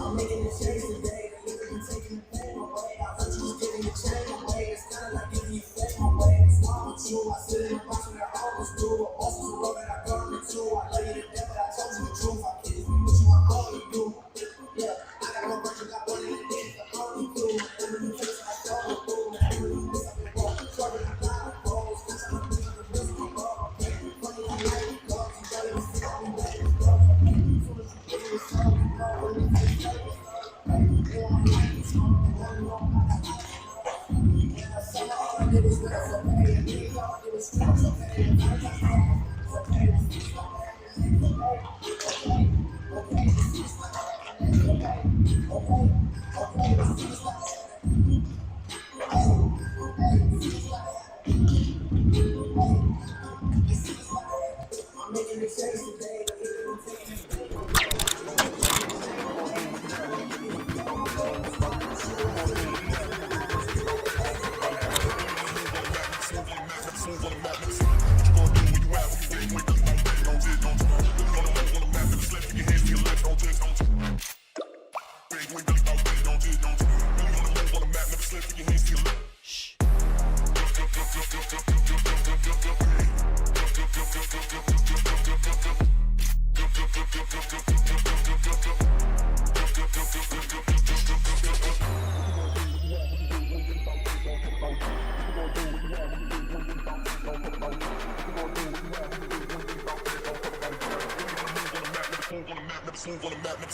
I'm making a change today. Literally taking the pain away. I thought you was getting the chain away. It's kinda like giving you fame away. It's wrong with you. I sit in the box when I always do. A boss is a road that I burn into. I love you to death, but I told you the truth. I can't be what you want all to do. Yeah, I got one version, got one in the day. The only two. Every new face I show the fool. Every new miss I've been wrong. Sorry, I'm not a rose. Bitch, I'm a bitch, I'm a bitch, I'm a ball. Funny, I like it, dog. You gotta be sick, I'll be ready to go. Soon as you get it, it's all you know. When you take it, I'm making it change today. Move on the map, never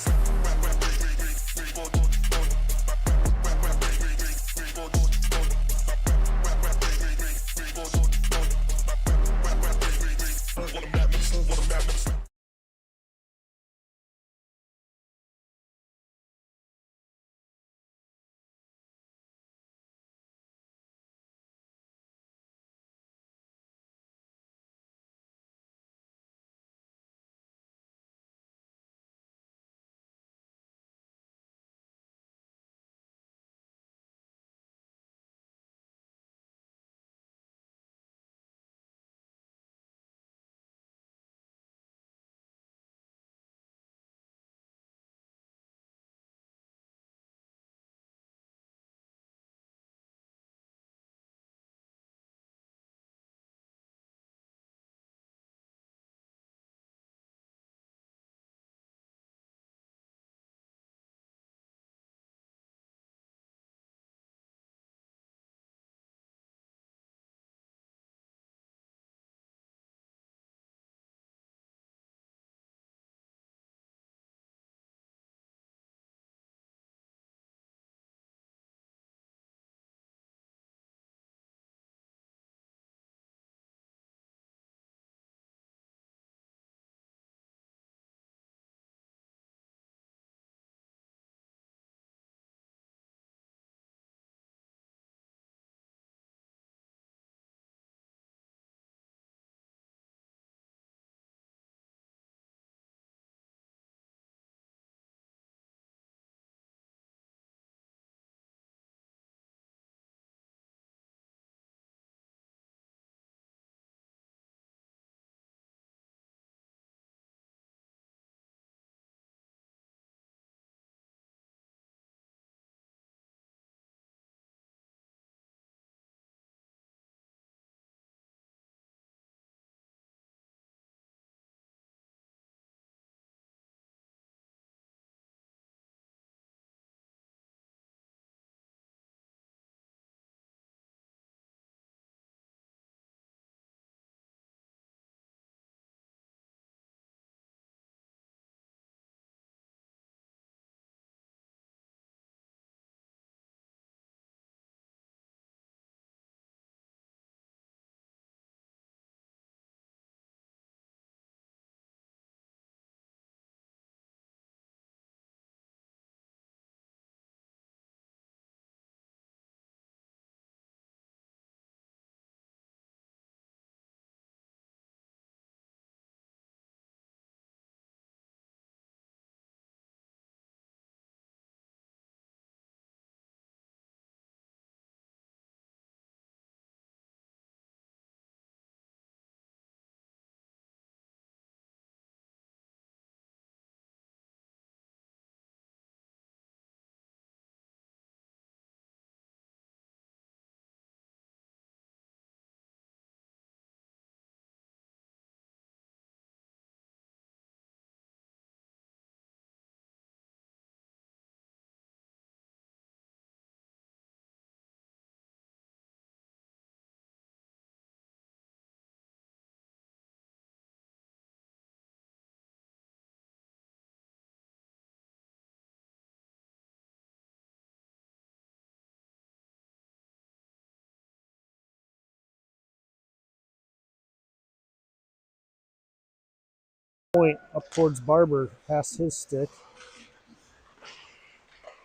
point up towards Barber, past his stick.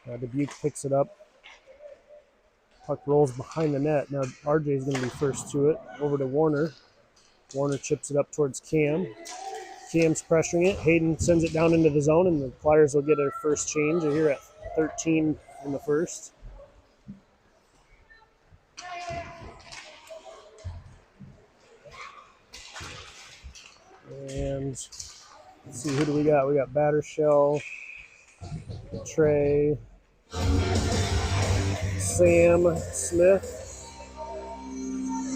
Dubuque picks it up. Puck rolls behind the net. Now RJ is going to be first to it. Over to Warner. Warner chips it up towards Cam. Cam's pressuring it. Hayden sends it down into the zone, and the Flyers will get their first change. They're here at 13 in the first. And let's see, who do we got? We got Battershell, Trey, Sam Smith,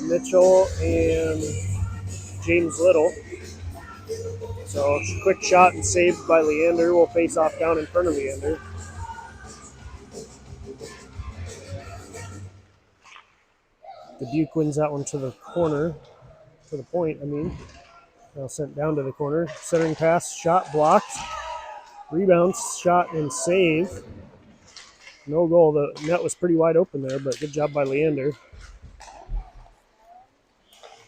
Mitchell, and James Little. So quick shot and saved by Leander. Will face off down in front of Leander. Dubuque wins that one to the corner, to the point, I mean. Now sent down to the corner. Centering pass, shot blocked. Rebound, shot, and save. No goal. The net was pretty wide open there, but good job by Leander.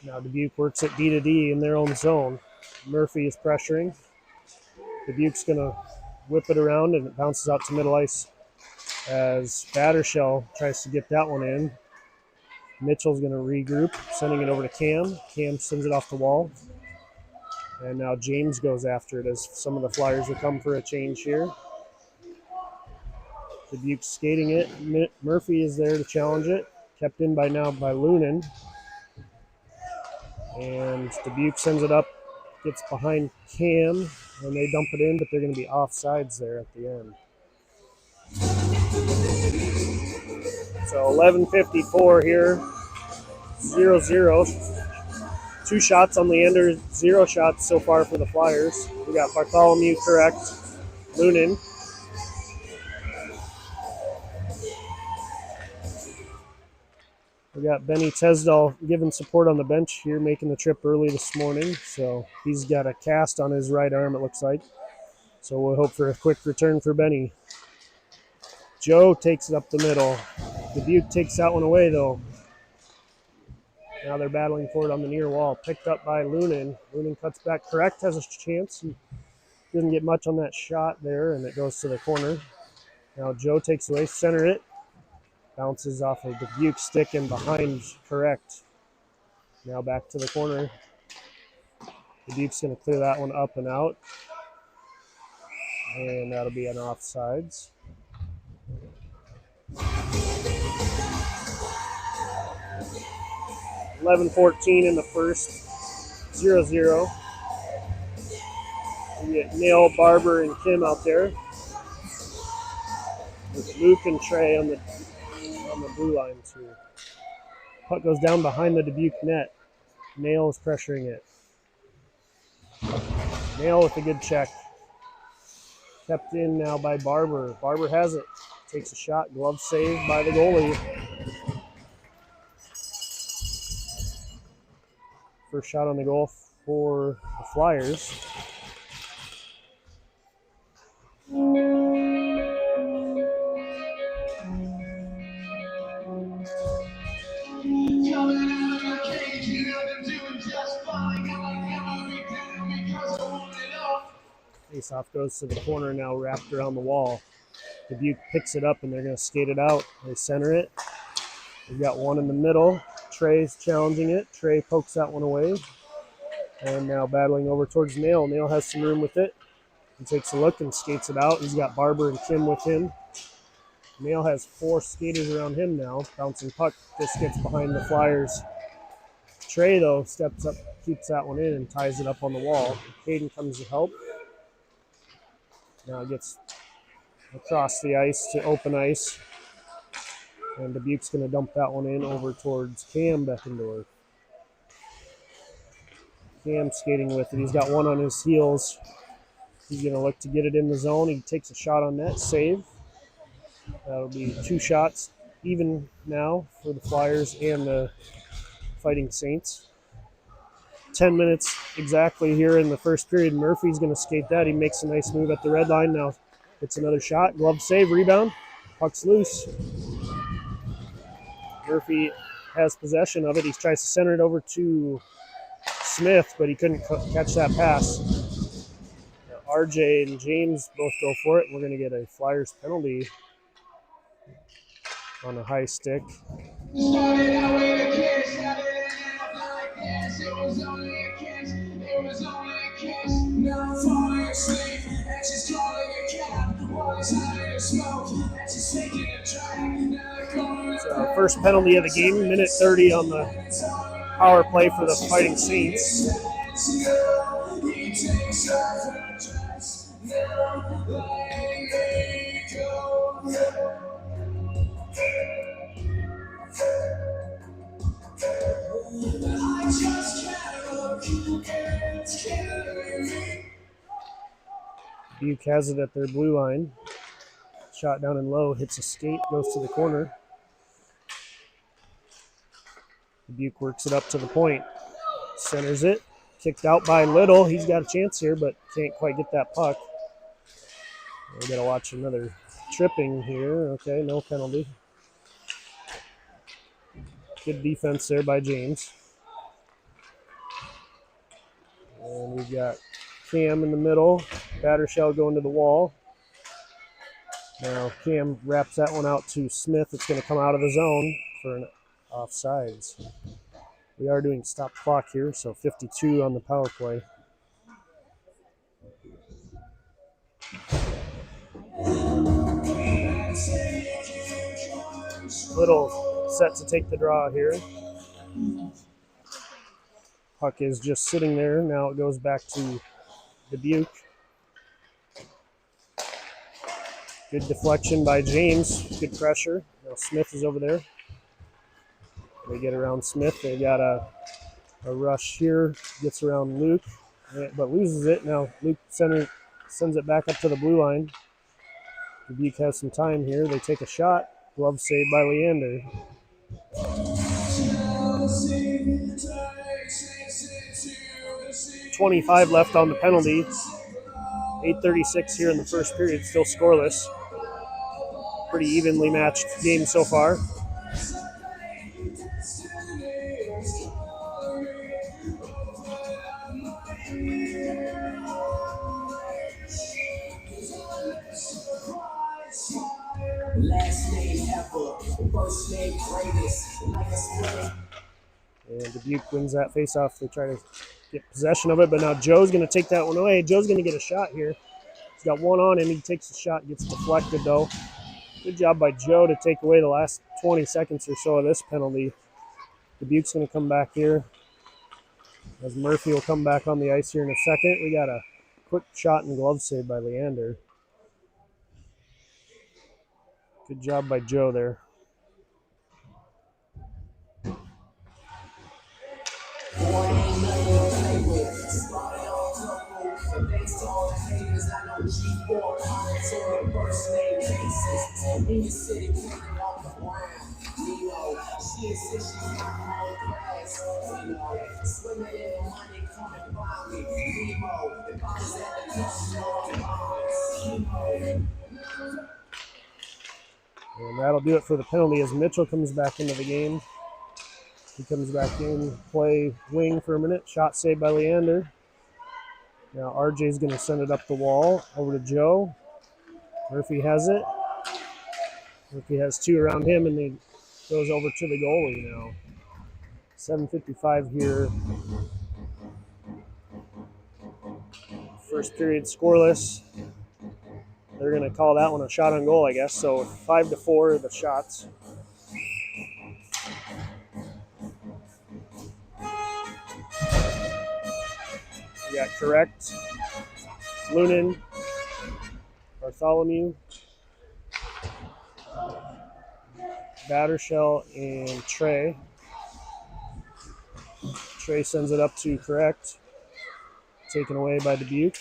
Now Dubuque works at D to D in their own zone. Murphy is pressuring. Dubuque's going to whip it around, and it bounces out to middle ice as Battershell tries to get that one in. Mitchell's going to regroup, sending it over to Cam. Cam sends it off the wall. And now James goes after it as some of the Flyers will come for a change here. Dubuque skating it. Murphy is there to challenge it. Kept in by now by Lunin. And Dubuque sends it up, gets behind Cam, and they dump it in, but they're going to be offsides there at the end. So 11:54 here, 0-0. 2 shots on Leander, 0 shots so far for the Flyers. We got Bartholomew correct, Lunin. We got Benny Tesdall giving support on the bench here, making the trip early this morning. So he's got a cast on his right arm, it looks like. So we'll hope for a quick return for Benny. Joe takes it up the middle. Dubuque takes that one away, though. Now they're battling for it on the near wall. Picked up by Lunin. Lunin cuts back correct, has a chance. He didn't get much on that shot there, and it goes to the corner. Now Joe takes away, center it. Bounces off of Dubuque's stick and behind correct. Now back to the corner. Dubuque's going to clear that one up and out. And that'll be an offsides. 11:14 in the first, 0-0. We get Neil, Barber, and Kim out there. With Luke and Trey on the blue lines here. Puck goes down behind the Dubuque net. Nail is pressuring it. Nail with a good check. Kept in now by Barber. Barber has it. Takes a shot. Glove saved by the goalie. First shot on the goal for the Flyers. Face-off goes to the corner now, wrapped around the wall. Dubuque picks it up, and they're going to skate it out. They center it. We've got one in the middle. Trey's challenging it. Trey pokes that one away. And now battling over towards Nail. Nail has some room with it. He takes a look and skates it out. He's got Barber and Kim with him. Nail has 4 skaters around him now. Bouncing puck just gets behind the Flyers. Trey, though, steps up, keeps that one in, and ties it up on the wall. Hayden comes to help. Now gets across the ice to open ice. And Dubuque's going to dump that one in over towards Cam Beckendorf. Cam skating with it. He's got one on his heels. He's going to look to get it in the zone. He takes a shot on net, save. That'll be 2 shots even now for the Flyers and the Fighting Saints. 10 minutes exactly here in the first period. Murphy's going to skate that. He makes a nice move at the red line. Now gets another shot. Glove save, rebound. Puck's loose. Murphy has possession of it. He tries to center it over to Smith, but he couldn't catch that pass. RJ and James both go for it. We're going to get a Flyers penalty on a high stick. Started out with a kiss, started it out like this. It was only a kiss, it was only a kiss. Now I'm falling asleep, and she's calling a cab. While he's having a smoke, and she's taking a drag. Now they're going It's our first penalty of the game, minute 30 on the power play for the Fighting Saints. He takes off her dress, now letting me go. I just can't look, it's killing me. Dubuque has it at their blue line. Shot down and low, hits a skate, goes to the corner. Dubuque works it up to the point. Centers it. Kicked out by Little. He's got a chance here, but can't quite get that puck. We got to watch another tripping here. Okay, no penalty. Good defense there by James. And we've got Cam in the middle. Battershell going to the wall. Now Cam wraps that one out to Smith. It's going to come out of the zone for an offsides. We are doing stop clock here, so 52 on the power play. Little set to take the draw here. Puck is just sitting there. Now it goes back to Dubuque. Good deflection by James. Good pressure. Now Smith is over there. They get around Smith. They got a rush here. Gets around Luke, but loses it. Now Luke sends it back up to the blue line. Dubuque has some time here. They take a shot. Glove saved by Leander. 25 left on the penalty. 8:36 here in the first period. Still scoreless. Pretty evenly matched game so far. Last name ever, first name greatest, like a spring. And Dubuque wins that faceoff. They try to get possession of it, but now Joe's going to take that one away. Joe's going to get a shot here. He's got one on him. He takes the shot, gets deflected though. Good job by Joe to take away the last 20 seconds or so of this penalty. Dubuque's going to come back here, as Murphy will come back on the ice here in a second. We got a quick shot and glove save by Leander. Good job by Joe there. And that'll do it for the penalty as Mitchell comes back into the game. He comes back in, play wing for a minute. Shot saved by Leander. Now RJ's going to send it up the wall over to Joe. Murphy has it. Murphy has two around him, and he goes over to the goalie now. 7:55 here. First period scoreless. They're going to call that one a shot on goal, I guess. So 5-4 are the shots. We got Correct, Lunin, Bartholomew, Battershell, and Trey. Trey sends it up to Correct. Taken away by Dubuque.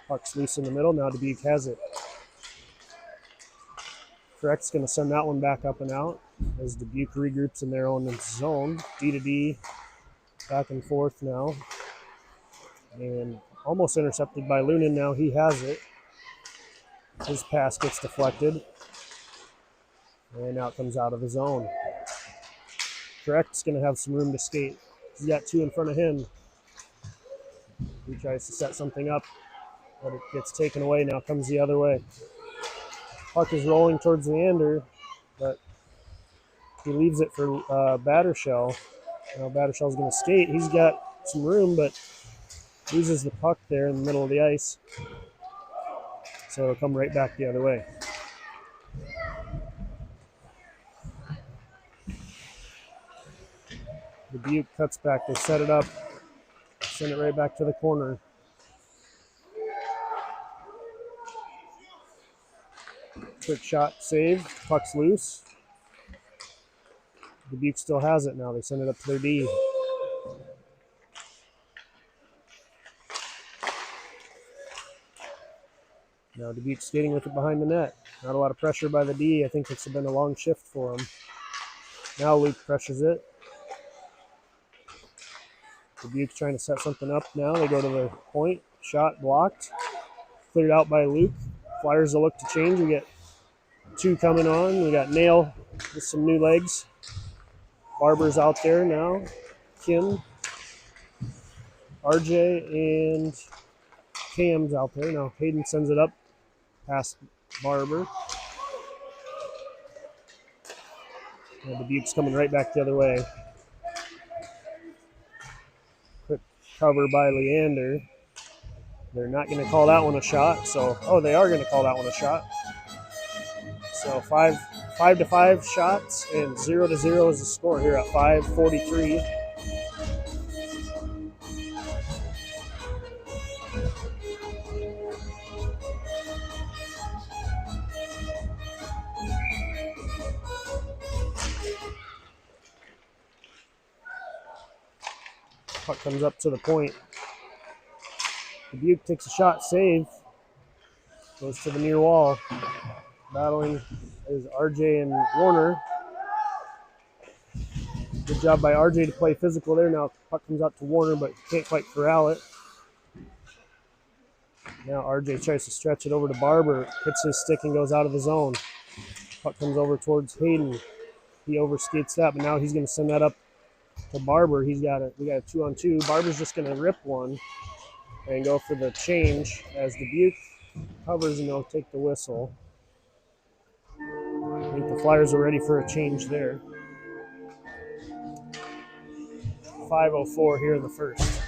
Puck's loose in the middle. Now Dubuque has it. Correct's going to send that one back up and out as Dubuque regroups in their own zone. D-to-D, back and forth now. And almost intercepted by Lunin. Now he has it. His pass gets deflected. And now it comes out of the zone. Correct's going to have some room to skate. He's got two in front of him. He tries to set something up. but it gets taken away. Now comes the other way. Puck is rolling towards Leander, but he leaves it for Battershell. Now Battershell's going to skate. He's got some room, but loses the puck there in the middle of the ice. So it'll come right back the other way. Dubuque cuts back. They set it up. Send it right back to the corner. Quick shot, save. Puck's loose. Dubuque still has it now. They send it up to their D. Now Dubuque skating with it behind the net. Not a lot of pressure by the D. I think it's been a long shift for him. Now Luke pressures it. Dubuque's trying to set something up now. They go to the point. Shot blocked. Cleared out by Luke. Flyers will look to change. We get two coming on. We got Nail with some new legs. Barber's out there now. Kim, RJ, and Cam's out there. Now Hayden sends it up past Barber. And Dubuque's coming right back the other way. Quick cover by Leander. They're not going to call that one a shot. So, they are going to call that one a shot. So 5-5 shots and 0-0 is the score here at 5:43. Puck comes up to the point. Dubuque takes a shot, save. Goes to the near wall. Battling is RJ and Warner. Good job by RJ to play physical there. Now puck comes out to Warner, but can't quite corral it. Now RJ tries to stretch it over to Barber. Hits his stick and goes out of the zone. Puck comes over towards Hayden. He overskates that, but now he's going to send that up to Barber. We got a 2-on-2. Barber's just going to rip one and go for the change as Dubuque covers, and they'll take the whistle. I think the Flyers are ready for a change there. 5:04 here in the first.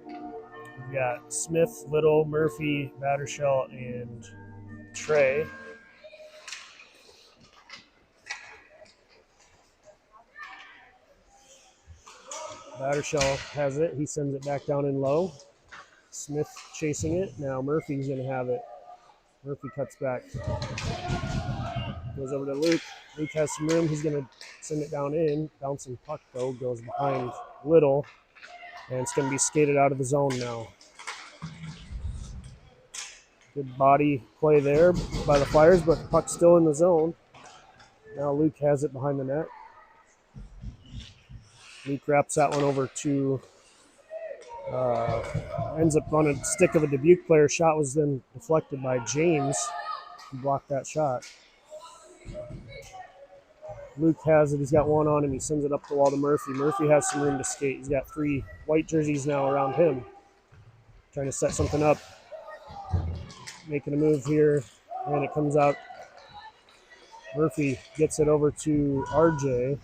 We've got Smith, Little, Murphy, Battershell, and Trey. Battershell has it. He sends it back down in low. Smith chasing it. Now Murphy's going to have it. Murphy cuts back. Goes over to Luke. Luke has some room. He's going to send it down in. Bouncing puck, though, goes behind Little. And it's going to be skated out of the zone now. Good body play there by the Flyers, but the puck's still in the zone. Now Luke has it behind the net. Luke wraps that one over to, ends up on a stick of a Dubuque player. Shot was then deflected by James, who blocked that shot. Luke has it. He's got one on him. He sends it up the wall to Murphy. Murphy has some room to skate. He's got 3 white jerseys now around him. Trying to set something up. Making a move here, and it comes out. Murphy gets it over to RJ.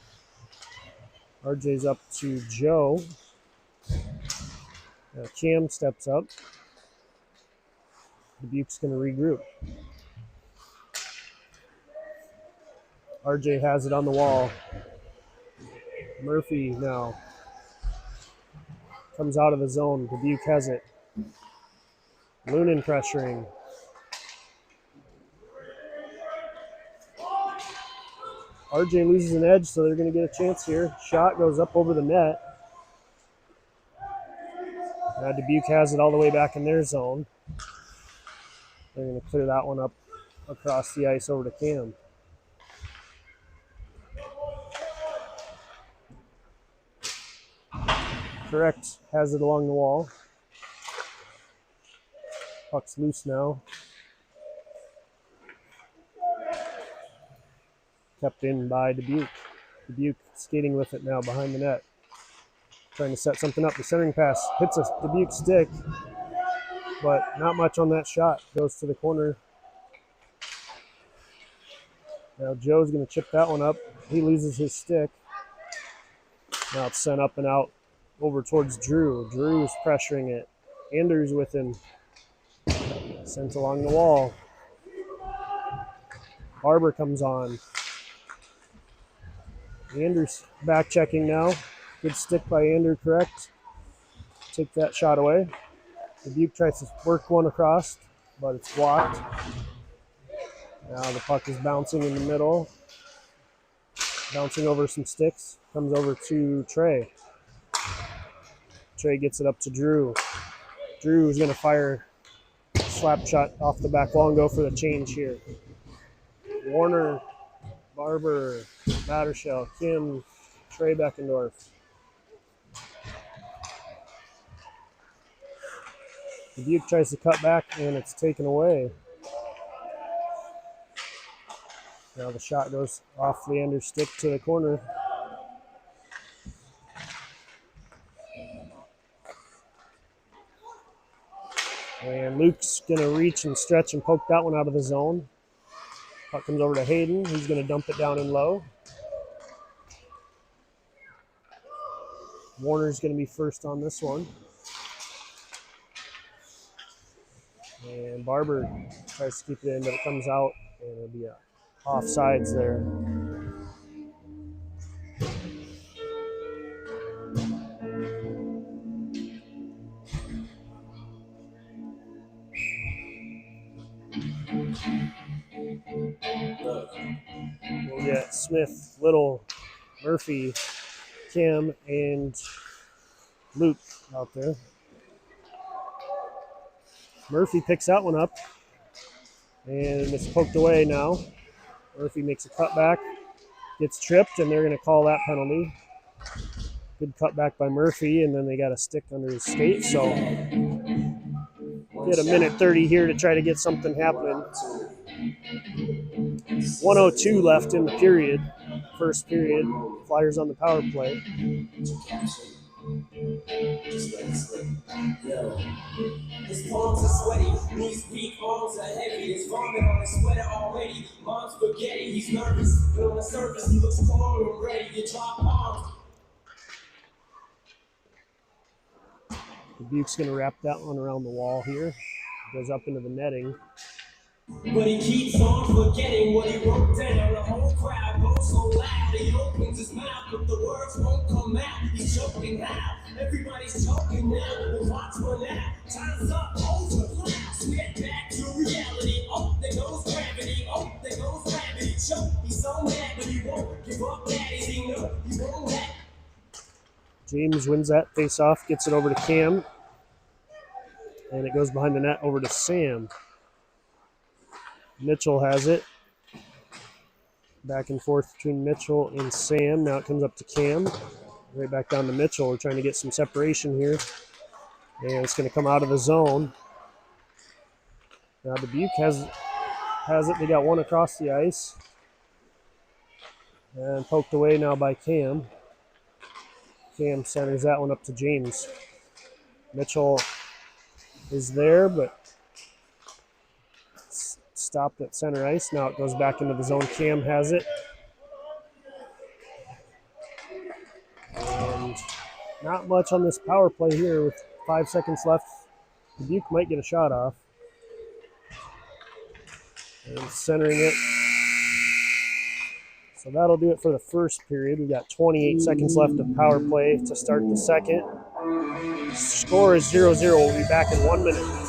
RJ's up to Joe. Cam steps up. Dubuque's going to regroup. RJ has it on the wall. Murphy now comes out of the zone. Dubuque has it. Lunin pressuring. RJ loses an edge, so they're going to get a chance here. Shot goes up over the net. Now Dubuque has it all the way back in their zone. They're going to clear that one up across the ice over to Cam. Correct has it along the wall. Puck's loose now. Kept in by Dubuque. Dubuque skating with it now behind the net. trying to set something up. The centering pass hits a Dubuque stick, but not much on that shot. Goes to the corner. Now Joe's going to chip that one up. He loses his stick. Now it's sent up and out over towards Drew. Drew's pressuring it. Anders with him. Sent along the wall. Barber comes on. Anders back checking now. Good stick by Ander, correct. Take that shot away. Dubuque tries to work one across, but it's blocked. Now the puck is bouncing in the middle. Bouncing over some sticks. Comes over to Trey. Trey gets it up to Drew. Drew is going to fire a slap shot off the back wall and go for the change here. Warner, Barber, Battershell, Kim, Trey Beckendorf. Dubuque tries to cut back, and it's taken away. Now the shot goes off the Anders stick to the corner. And Luke's going to reach and stretch and poke that one out of the zone. Puck comes over to Hayden. He's going to dump it down in low. Warner's going to be first on this one. And Barber tries to keep it in, but it comes out, and it'll be a offsides there. We'll get Smith, Little, Murphy, Kim, and Luke out there. Murphy picks that one up, and it's poked away now. Murphy makes a cutback, gets tripped, and they're going to call that penalty. Good cutback by Murphy, and then they got a stick under his skate, so get a minute 30 here to try to get something happening. 1:02 left in the period, first period. Flyers on the power play. His palms are sweaty, knees weak, arms are heavy. His vomit on his sweater already. Mom's spaghetti, he's nervous, but on the surface he looks calm and ready to drop bombs. Dubuque's going to wrap that one around the wall here. Goes up into the netting. But he keeps on forgetting what he wrote down. The whole crowd goes so loud. He opens his mouth, but the words won't come out. He's choking now. Everybody's choking now. The clock's run out. Time's up. Over. Snap back to reality. Oh, there goes gravity. Oh, there goes gravity. Choke. He's so mad, but he won't give up. That is he know. He won't let. James wins that face-off, gets it over to Cam. And it goes behind the net over to Sam. Mitchell has it. Back and forth between Mitchell and Sam. Now it comes up to Cam. Right back down to Mitchell. We're trying to get some separation here. And it's going to come out of the zone. Now Dubuque has it. They got one across the ice. And poked away now by Cam. Cam centers that one up to James. Mitchell is there, but stopped at center ice. Now it goes back into the zone. Cam has it. And not much on this power play here with 5 seconds left. Dubuque might get a shot off. And centering it. So that'll do it for the first period. We've got 28 seconds left of power play to start the second. Score is 0-0. We'll be back in 1 minute.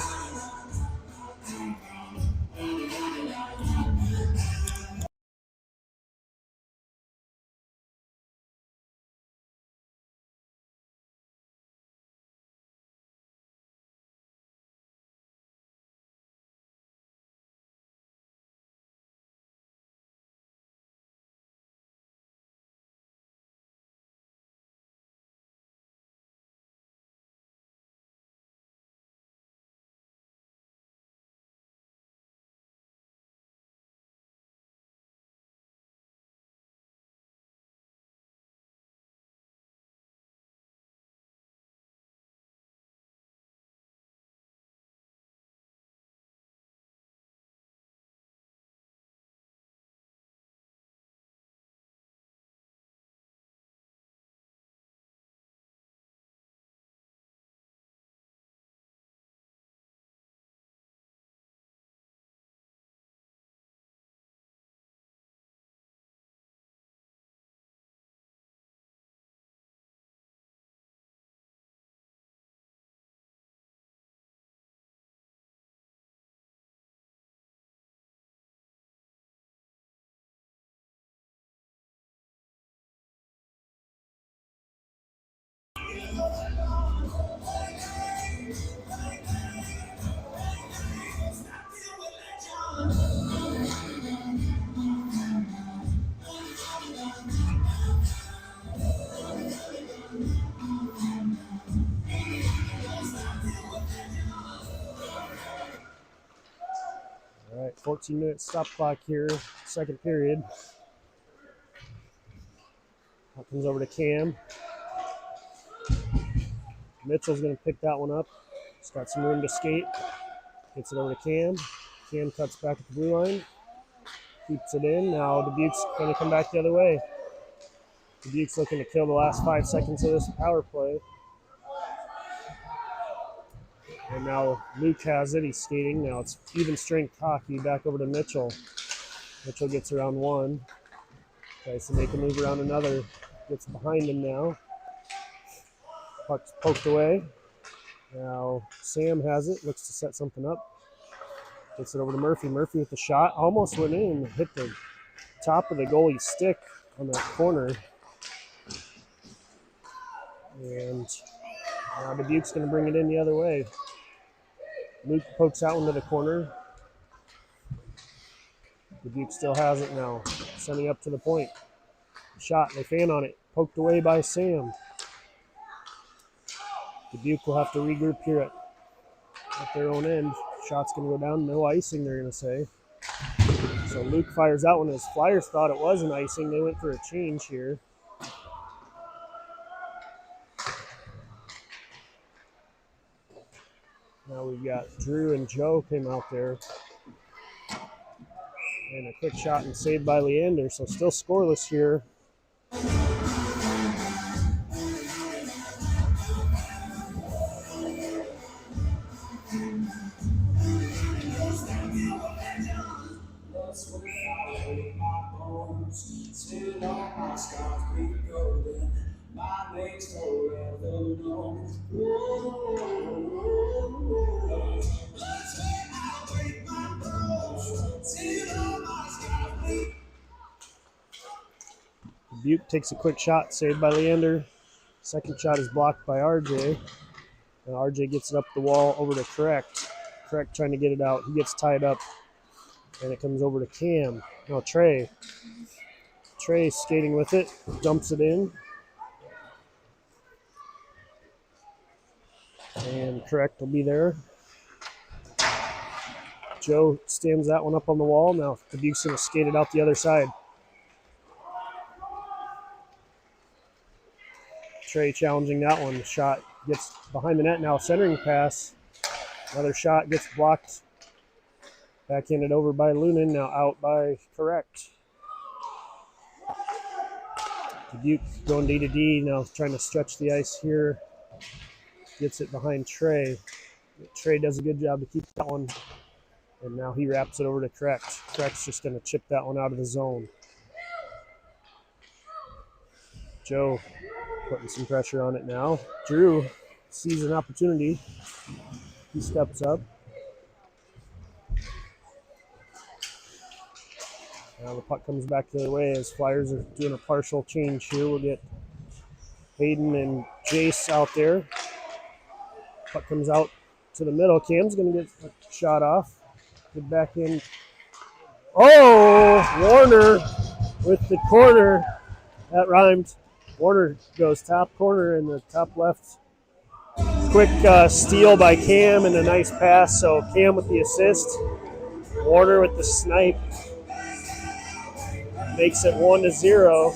14-minute stop clock here, second period. That comes over to Cam. Mitchell's going to pick that one up. He's got some room to skate. Gets it over to Cam. Cam cuts back at the blue line. Keeps it in. Now Dubuque's going to come back the other way. Dubuque's looking to kill the last 5 seconds of this power play. And now Luke has it. He's skating. Now it's even strength hockey. Back over to Mitchell. Mitchell gets around one. Tries to make a move around another. Gets behind him now. Puck's poked away. Now Sam has it. Looks to set something up. Gets it over to Murphy. Murphy with the shot. Almost went in and hit the top of the goalie's stick on that corner. And now Dubuque's going to bring it in the other way. Luke pokes that one to the corner. Dubuque still has it now. Sending up to the point. Shot. They fan on it. Poked away by Sam. Dubuque will have to regroup here at their own end. Shot's going to go down. No icing, they're going to say. So Luke fires that one. As Flyers thought it was an icing. They went for a change here. Now we've got Drew and Joe came out there. And a quick shot and saved by Leander. So still scoreless here. Dubuque takes a quick shot, saved by Leander. Second shot is blocked by RJ. And RJ gets it up the wall over to Correct. Correct trying to get it out. He gets tied up. And it comes over to Cam. No, Trey. Trey skating with it. Dumps it in. And Correct will be there. Joe stands that one up on the wall. Now Dubuque's going to skate it out the other side. Trey challenging that one. The shot gets behind the net now. Centering pass. Another shot gets blocked. Backhanded over by Lunan. Now out by Correct. Dubuque going D to D. Now trying to stretch the ice here. Gets it behind Trey. Trey does a good job to keep that one. And now he wraps it over to Correct. Correct's just going to chip that one out of the zone. Joe putting some pressure on it now. Drew sees an opportunity. He steps up. Now the puck comes back the other way as Flyers are doing a partial change here. We'll get Hayden and Jace out there. Puck comes out to the middle. Cam's going to get a shot off. Get back in. Oh, Warner with the corner. That rhymed. Warner goes top corner in the top left. Quick steal by Cam and a nice pass. So Cam with the assist. Warner with the snipe. Makes it 1-0.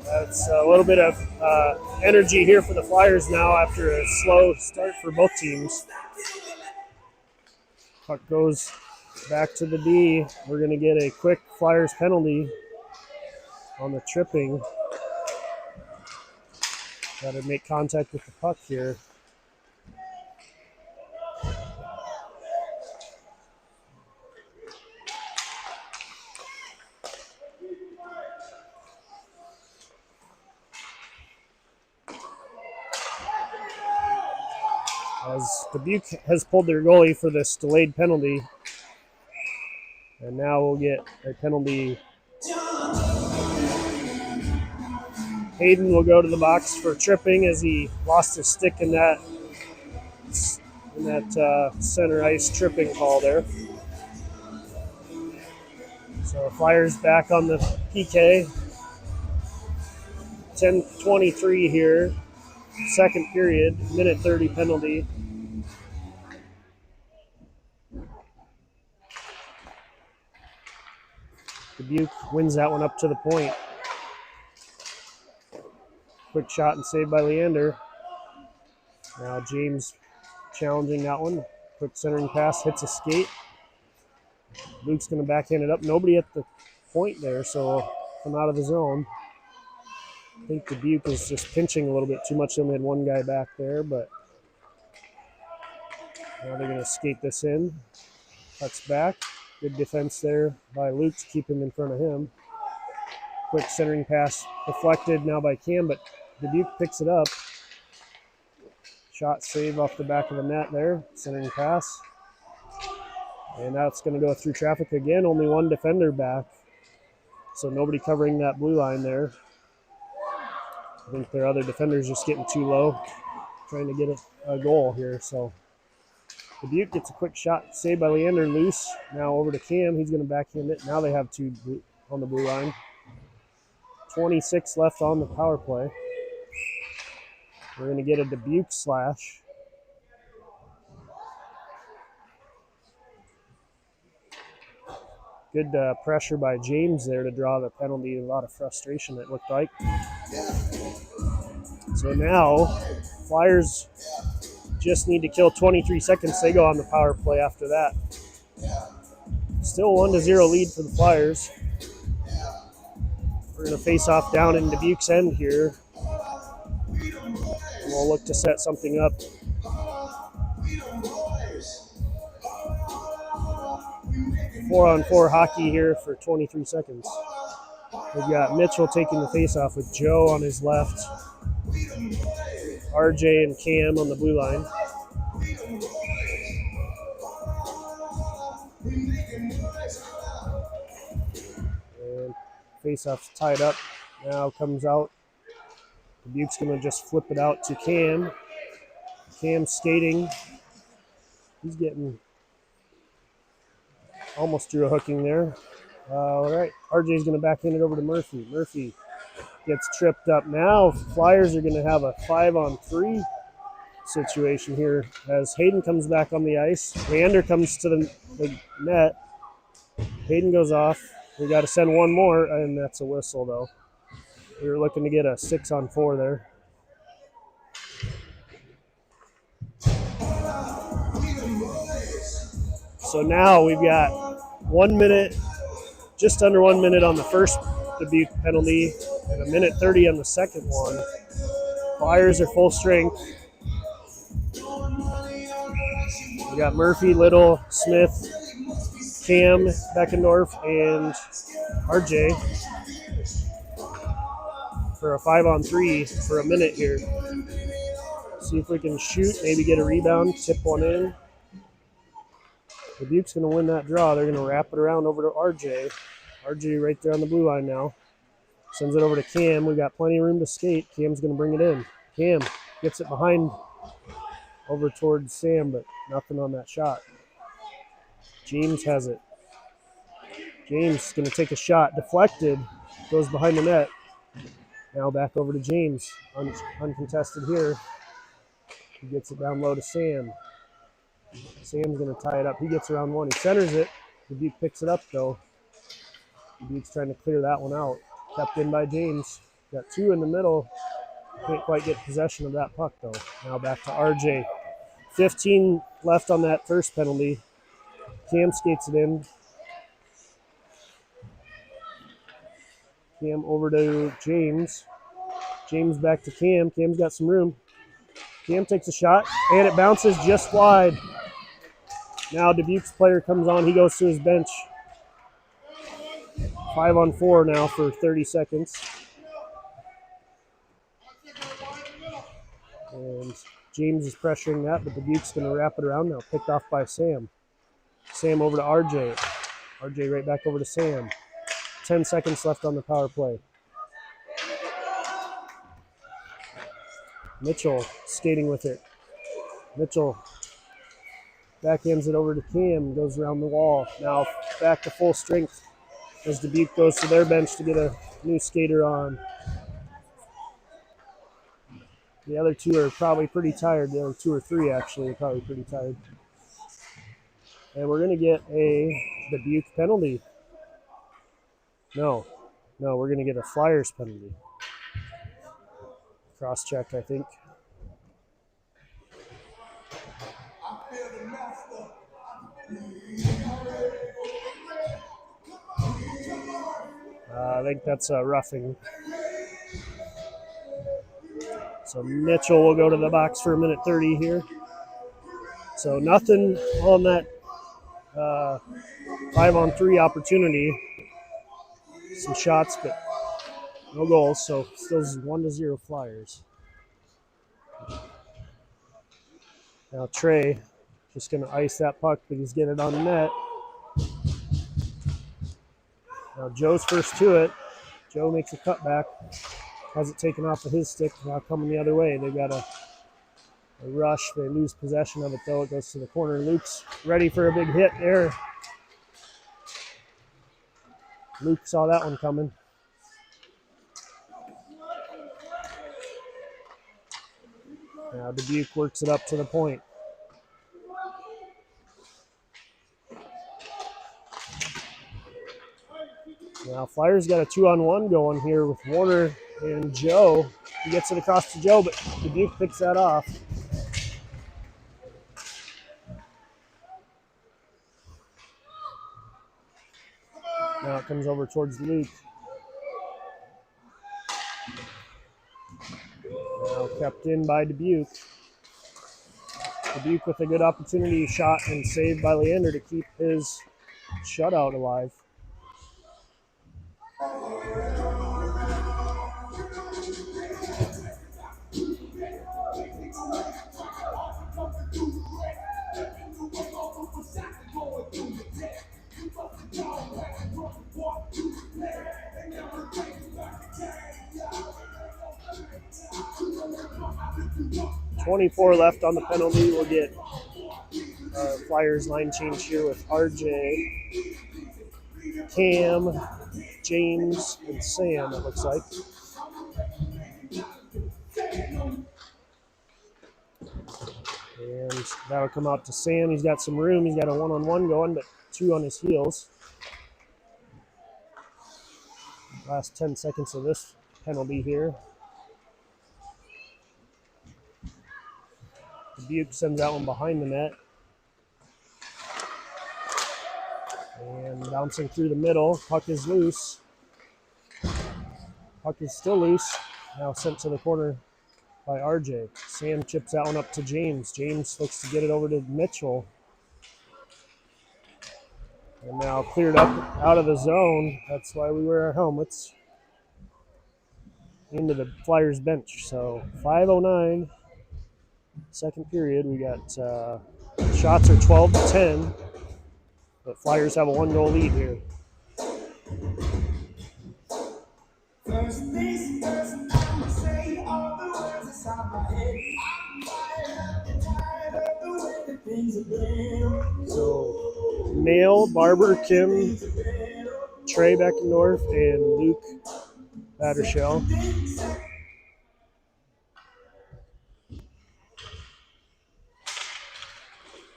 That's a little bit of energy here for the Flyers now after a slow start for both teams. Puck goes back to the D. We're going to get a quick Flyers penalty on the tripping. Got to make contact with the puck here. As Dubuque has pulled their goalie for this delayed penalty. And now we'll get a penalty. Hayden will go to the box for tripping as he lost his stick in that center ice tripping call there. So Flyers back on the PK. 10:23 here. Second period, minute 30 penalty. Dubuque wins that one up to the point. Quick shot and saved by Leander. Now James challenging that one. Quick centering pass, hits a skate. Luke's going to backhand it up. Nobody at the point there, so come out of the zone. I think Dubuque is just pinching a little bit too much. They only had one guy back there, but now they're going to skate this in. Cuts back. Good defense there by Luke to keep him in front of him. Quick centering pass deflected now by Cam, but Dubuque picks it up. Shot save off the back of the net there. Centering pass. And now it's going to go through traffic again. Only one defender back. So nobody covering that blue line there. I think their other defender's just getting too low, trying to get a goal here. So Dubuque gets a quick shot, saved by Leander, loose. Now over to Cam. He's going to backhand it. Now they have two on the blue line. 26 left on the power play. We're going to get a Dubuque slash. Good pressure by James there to draw the penalty. A lot of frustration, it looked like. So now, Flyers just need to kill 23 seconds. They go on the power play after that. Still 1-0 lead for the Flyers. We're going to face off down in Dubuque's end here. And we'll look to set something up. Four-on-four hockey here for 23 seconds. We've got Mitchell taking the face-off with Joe on his left. RJ and Cam on the blue line. And face-off's tied up. Now comes out. Dubuque's going to just flip it out to Cam. Cam skating. He's getting almost through a hooking there. All right, RJ's going to backhand it over to Murphy. Murphy gets tripped up. Now Flyers are going to have a 5-on-3 situation here as Hayden comes back on the ice. Leander comes to the net. Hayden goes off. We got to send one more, and that's a whistle, though. We were looking to get a 6-on-4 there. So now we've got 1 minute, just under 1 minute on the first Dubuque penalty, and 1:30 on the second one. Flyers are full strength. We got Murphy, Little, Smith, Cam, Beckendorf, and RJ for a 5-on-3 for a minute here. See if we can shoot, maybe get a rebound, tip one in. Dubuque's going to win that draw. They're going to wrap it around over to RJ. RJ right there on the blue line now. Sends it over to Cam. We've got plenty of room to skate. Cam's going to bring it in. Cam gets it behind over towards Sam, but nothing on that shot. James has it. James is going to take a shot. Deflected. Goes behind the net. Now back over to James. Uncontested here. He gets it down low to Sam. Sam's going to tie it up. He gets around one. He centers it. Dubuque picks it up, though. Dubuque's trying to clear that one out. Kept in by James. Got two in the middle. Can't quite get possession of that puck, though. Now back to RJ. 15 left on that first penalty. Cam skates it in. Cam over to James. James back to Cam. Cam's got some room. Cam takes a shot, and it bounces just wide. Now Dubuque's player comes on. He goes to his bench. 5-on-4 now for 30 seconds. And James is pressuring that, but Dubuque's going to wrap it around now. Picked off by Sam. Sam over to RJ. RJ right back over to Sam. 10 seconds left on the power play. Mitchell skating with it. Mitchell backhands it over to Cam, goes around the wall. Now back to full strength as Dubuque goes to their bench to get a new skater on. The other two are probably pretty tired. The other two or three actually are probably pretty tired. And we're going to get a Dubuque penalty. No, we're going to get a Flyers penalty. Cross check, I think. I think that's a roughing. So Mitchell will go to the box for a minute 30 here. So nothing on that 5-on-3 opportunity. Some shots, but no goals. So still 1-0 Flyers. Now Trey just going to ice that puck, but he's getting it on the net. Now Joe's first to it. Joe makes a cutback. Has it taken off of his stick. Now coming the other way. They've got a rush. They lose possession of it, though. It goes to the corner. Luke's ready for a big hit there. Luke saw that one coming. Now Dubuque works it up to the point. Now Flyers got a 2-on-1 going here with Warner and Joe. He gets it across to Joe, but Dubuque picks that off. Now it comes over towards Luke. Now kept in by Dubuque. Dubuque with a good opportunity shot and saved by Leander to keep his shutout alive. .24 left on the penalty. We'll get Flyers line change here with RJ, Cam, James, and Sam, it looks like. And that'll come out to Sam. He's got some room. He's got a 1-on-1 going, but 2 on his heels. Last 10 seconds of this penalty here. Dubuque sends that one behind the net. And bouncing through the middle. Puck is loose. Puck is still loose. Now sent to the corner by RJ. Sam chips that one up to James. James looks to get it over to Mitchell. And now cleared up out of the zone. That's why we wear our helmets. Into the Flyers bench. So 5:09. Second period. We got shots are 12-10. But Flyers have a 1-goal lead here. First things first, I'ma say all the words inside my head. I'm tired of the way that things have been. So, Mail, Barber, Kim, Trey Beckendorf, and Luke Battershell.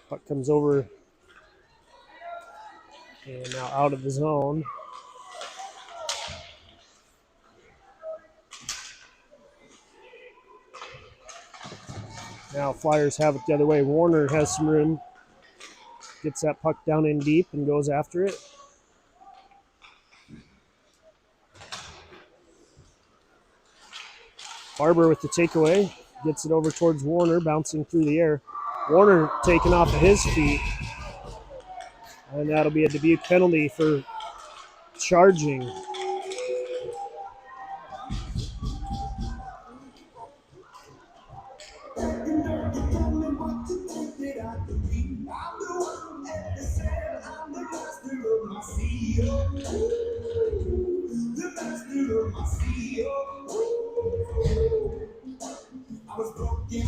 Puck comes over and now out of the zone. Now Flyers have it the other way. Warner has some room. Gets that puck down in deep and goes after it. Barber with the takeaway. Gets it over towards Warner, bouncing through the air. Warner taken off of his feet. And that'll be a Dubuque penalty for charging.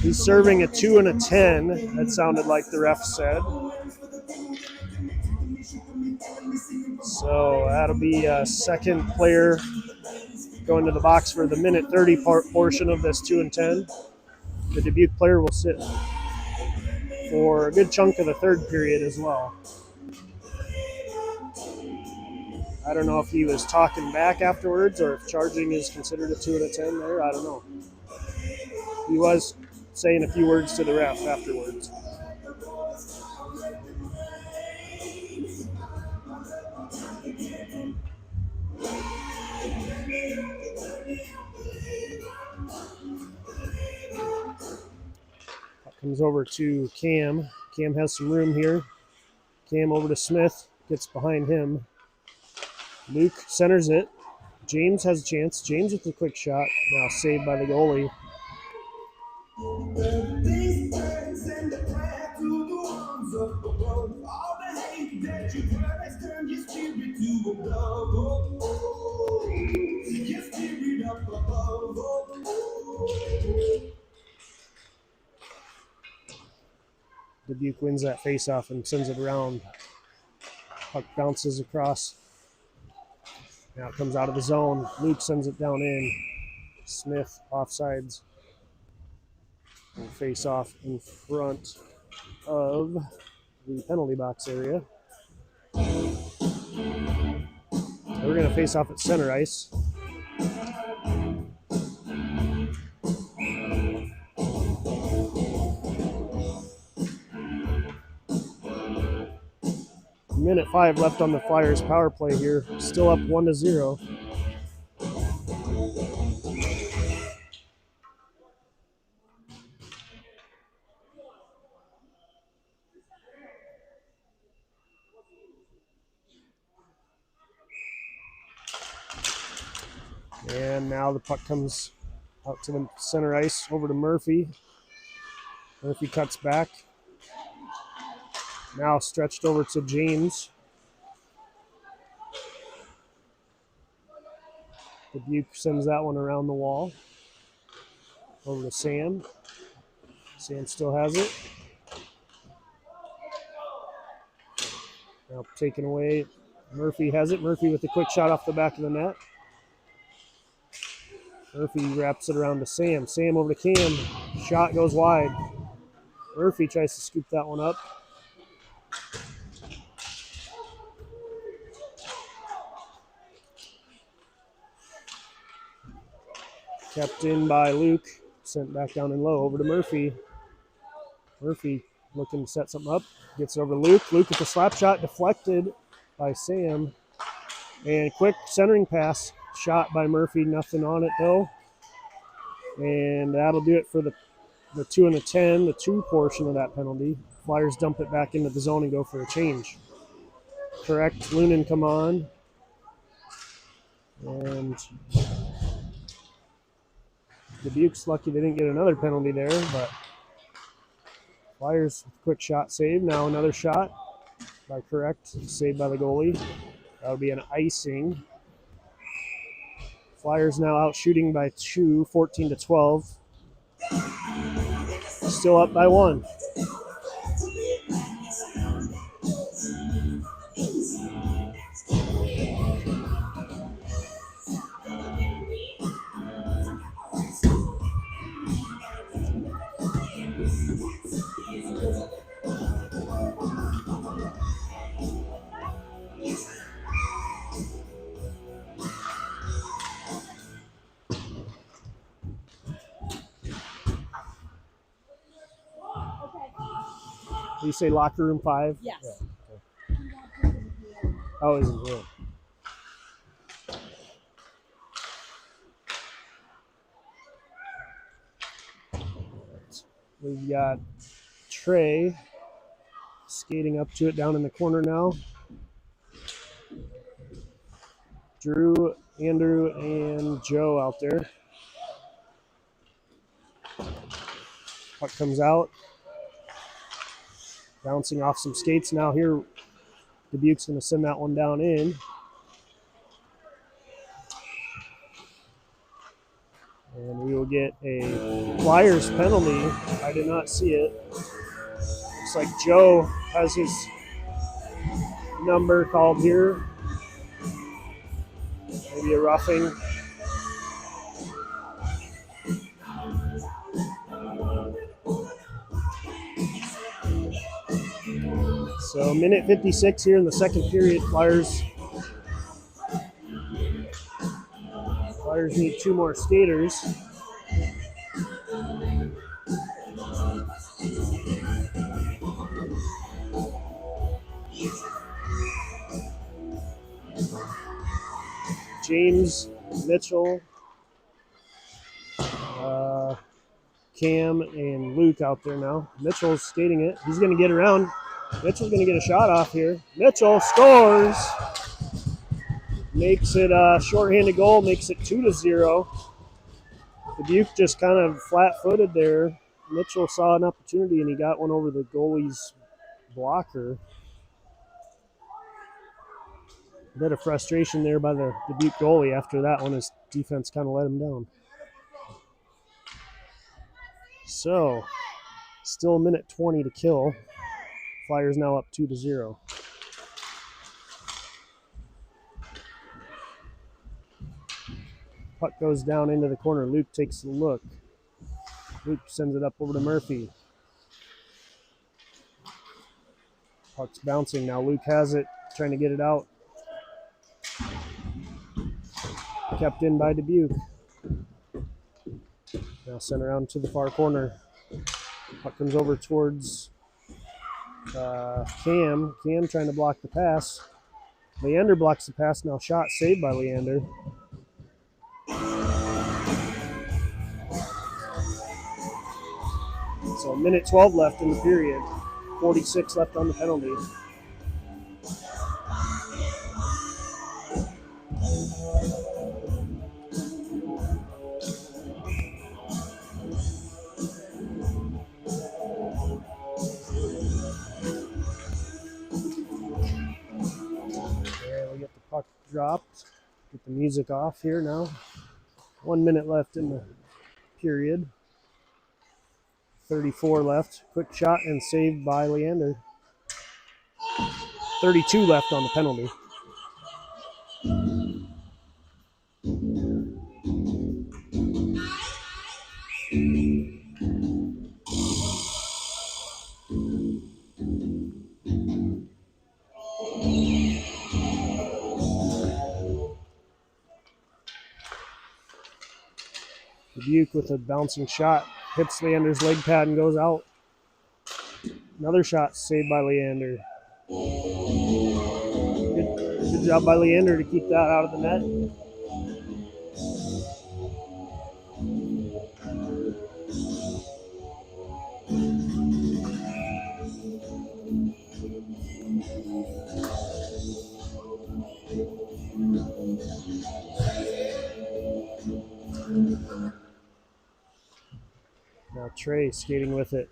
He's serving a 2 and a 10. That sounded like the ref said. So that'll be a second player going to the box for the minute 30 portion of this 2 and 10. The Dubuque player will sit for a good chunk of the third period as well. I don't know if he was talking back afterwards or if charging is considered a 2 and a 10 there. I don't know. He was saying a few words to the ref afterwards. Comes over to Cam. Cam has some room here. Cam over to Smith. Gets behind him. Luke centers it. James has a chance. James with the quick shot. Now saved by the goalie. Dubuque wins that faceoff and sends it around. Puck bounces across. Now it comes out of the zone. Luke sends it down in. Smith offsides. And face off in front of the penalty box area. We're going to face off at center ice. Minute 5 left on the Flyers power play here. Still up 1-0. And now the puck comes out to the center ice over to Murphy. Murphy cuts back. Now stretched over to James. Dubuque sends that one around the wall. Over to Sam. Sam still has it. Now taken away. Murphy has it. Murphy with a quick shot off the back of the net. Murphy wraps it around to Sam. Sam over to Cam. Shot goes wide. Murphy tries to scoop that one up. Kept in by Luke. Sent back down and low over to Murphy. Murphy looking to set something up. Gets it over to Luke. Luke with the slap shot deflected by Sam. And quick centering pass. Shot by Murphy. Nothing on it though. And that'll do it for the 2 and a 10, the 2 portion of that penalty. Flyers dump it back into the zone and go for a change. Correct. Lunan come on. And Dubuque's lucky they didn't get another penalty there, but Flyers quick shot save. Now another shot by Correct, saved by the goalie. That would be an icing. Flyers now out shooting by 2, 14-12. Still up by 1. You say locker room 5? Yes. Yeah. Okay. Oh, is it good? We've got Trey skating up to it down in the corner now. Drew, Andrew, and Joe out there. Puck comes out. Bouncing off some skates now here. Dubuque's going to send that one down in. And we will get a Flyers penalty. I did not see it. Looks like Joe has his number called here. Maybe a roughing. So minute 56 here in the second period. Flyers Flyers need 2 more skaters. James, Mitchell, Cam, and Luke out there now. Mitchell's skating it. He's going to get around. Mitchell's going to get a shot off here. Mitchell scores. Makes it a shorthanded goal, makes it 2-0. Dubuque just kind of flat-footed there. Mitchell saw an opportunity, and he got one over the goalie's blocker. A bit of frustration there by the Dubuque goalie after that one. His defense kind of let him down. So, still a minute 20 to kill. Flyers now up 2-0. Puck goes down into the corner. Luke takes a look. Luke sends it up over to Murphy. Puck's bouncing now. Luke has it, trying to get it out. Kept in by Dubuque. Now sent around to the far corner. Puck comes over towards Cam. Cam trying to block the pass. Leander blocks the pass. Now shot saved by Leander. So a minute 12 left in the period. 46 left on the penalty. We get the puck dropped. Get the music off here now. 1 minute left in the period. 34 left. Quick shot and saved by Leander. 32 left on the penalty. Dubuque with a bouncing shot. Hits Leander's leg pad and goes out. Another shot saved by Leander. Good job by Leander to keep that out of the net. Now Trey skating with it.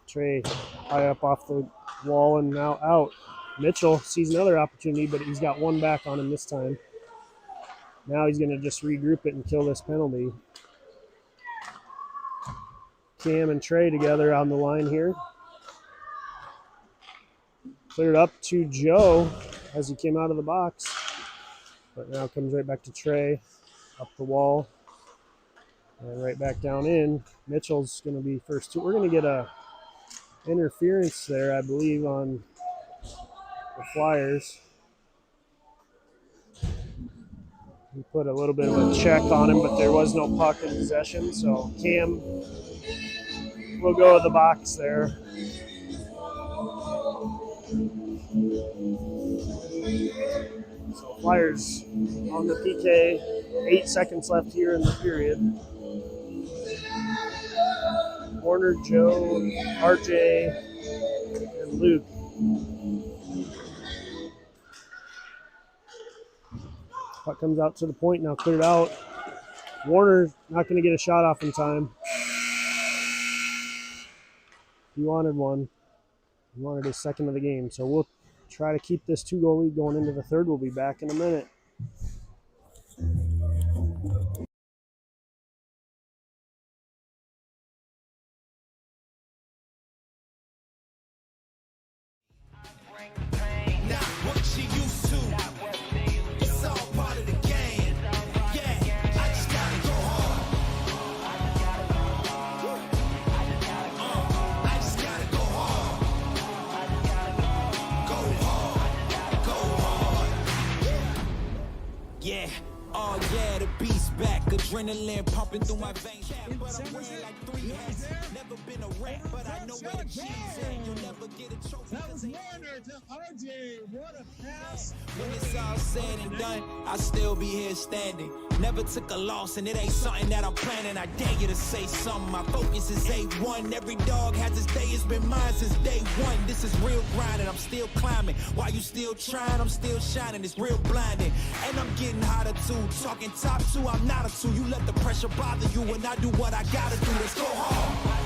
Trey high up off the wall and now out. Mitchell sees another opportunity, but he's got one back on him this time. Now he's going to just regroup it and kill this penalty. Cam and Trey together on the line here. Cleared up to Joe as he came out of the box. But now comes right back to Trey. Up the wall. And right back down in. Mitchell's going to be first two. We're going to get a interference there, I believe, on the Flyers. We put a little bit of a check on him, but there was no puck in possession. So Cam will go to the box there. So Flyers on the PK. 8 seconds left here in the period. Warner, Joe, RJ, and Luke. Puck comes out to the point, now cleared out. Warner not going to get a shot off in time. He wanted one. He wanted his second of the game. So we'll try to keep this 2-goal lead going into the third. We'll be back in a minute. Oh yeah, the beast back, adrenaline pumping through my veins. Yeah, but I'm wearing like 3 hats. Never been a rat, but I know where the cheese at. You'll never get a trophy. That was Warner to RJ. What a pass. When it's all said and done, I'll still be here standing. Never took a loss, and it ain't something that I'm planning. I dare you to say something. My focus is A1. Every dog has its day. It's been mine since day one. This is real grinding. I'm still climbing. While you still trying, I'm still shining. It's real blinding. And I'm getting hotter too. Talking top two, I'm not a two. You let the pressure bother you, and I do what I gotta do. Let's go hard.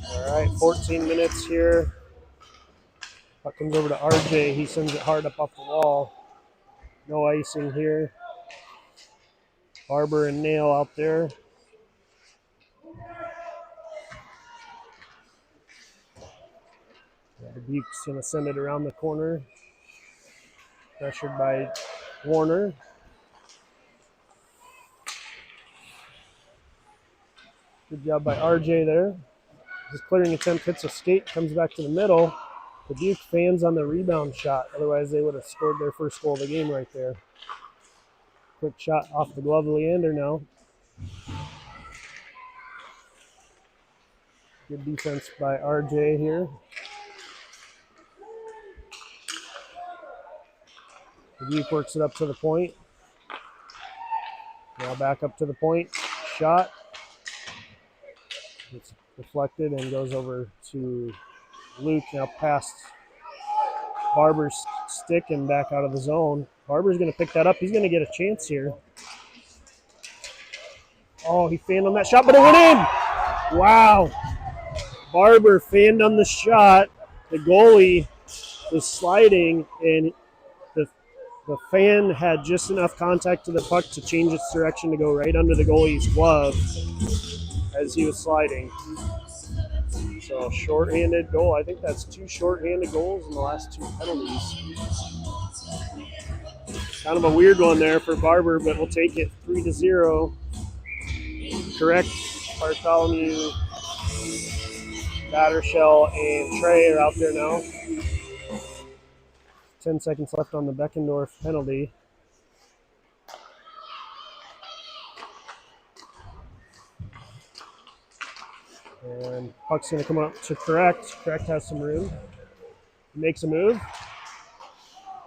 All right, 14 minutes here. Puck comes over to RJ. He sends it hard up off the wall. No icing here. Barber and Nail out there. Dubuque's going to send it around the corner. Pressured by Warner. Good job by RJ there. His clearing attempt hits a skate, comes back to the middle. Dubuque fans on the rebound shot. Otherwise, they would have scored their first goal of the game right there. Quick shot off the glove of Leander now. Good defense by RJ here. Dubuque works it up to the point. Now back up to the point. Shot. It's deflected and goes over to Luke. Now past Barber's stick and back out of the zone. Barber's going to pick that up. He's going to get a chance here. Oh, he fanned on that shot, but it went in. Wow. Barber fanned on the shot. The goalie was sliding, and the fan had just enough contact to the puck to change its direction to go right under the goalie's glove as he was sliding. So shorthanded goal. I think that's 2 shorthanded goals in the last 2 penalties. Kind of a weird one there for Barber, but we'll take it 3-0. Correct. Bartholomew, Battershell, and Trey are out there now. 10 seconds left on the Beckendorf penalty. And puck's going to come up to Correct. Correct has some room. He makes a move.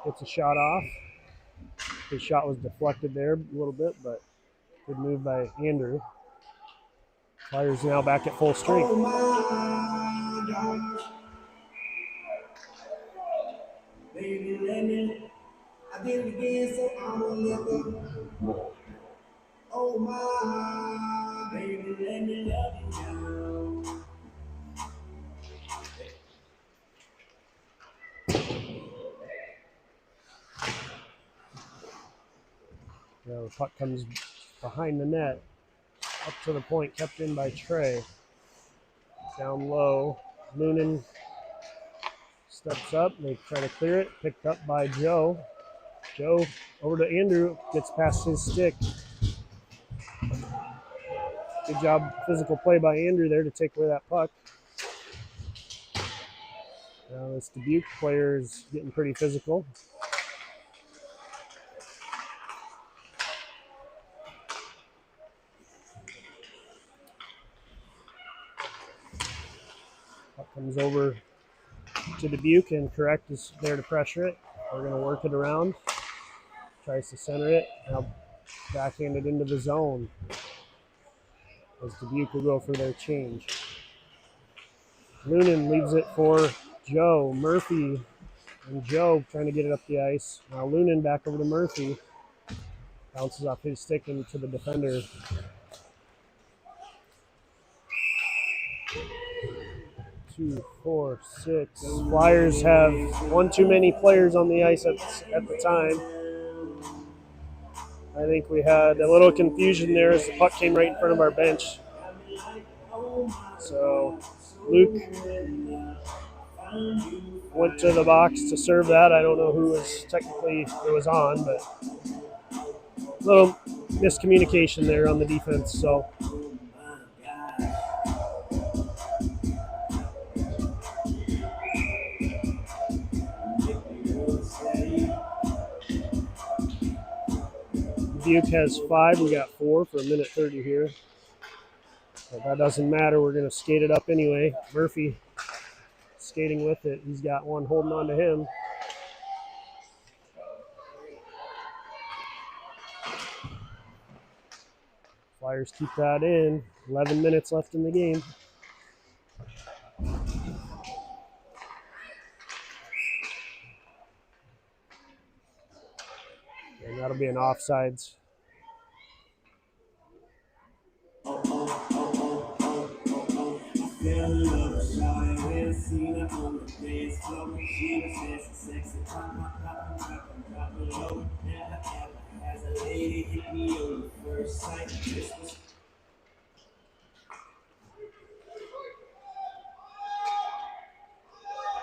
Gets a shot off. His shot was deflected there a little bit, but good move by Andrew. Flyers now back at full strength. Oh my gosh. Baby, let me. I did it again, so I'm gonna let go. Oh my, baby, let me love you now. Now the puck comes behind the net, up to the point, kept in by Trey. Down low, Noonan steps up. They try to clear it, picked up by Joe. Joe over to Andrew, gets past his stick. Good job, physical play by Andrew there to take away that puck. Now this Dubuque player is getting pretty physical. Puck comes over to Dubuque, and Correct is there to pressure it. We're going to work it around. Tries to center it. Now backhanded into the zone as Dubuque will go for their change. Noonan leaves it for Joe. Murphy and Joe trying to get it up the ice. Now Noonan back over to Murphy. Bounces off his stick into the defender. 2, 4, 6. Flyers have one too many players on the ice at the time. I think we had a little confusion there as the puck came right in front of our bench. So Luke went to the box to serve that. I don't know who was technically it was on, but a little miscommunication there on the defense. So Dubuque has 5. We got 4 for a minute 30 here. But that doesn't matter. We're going to skate it up anyway. Murphy skating with it. He's got one holding on to him. Flyers keep that in. 11 minutes left in the game. And that'll be an offsides.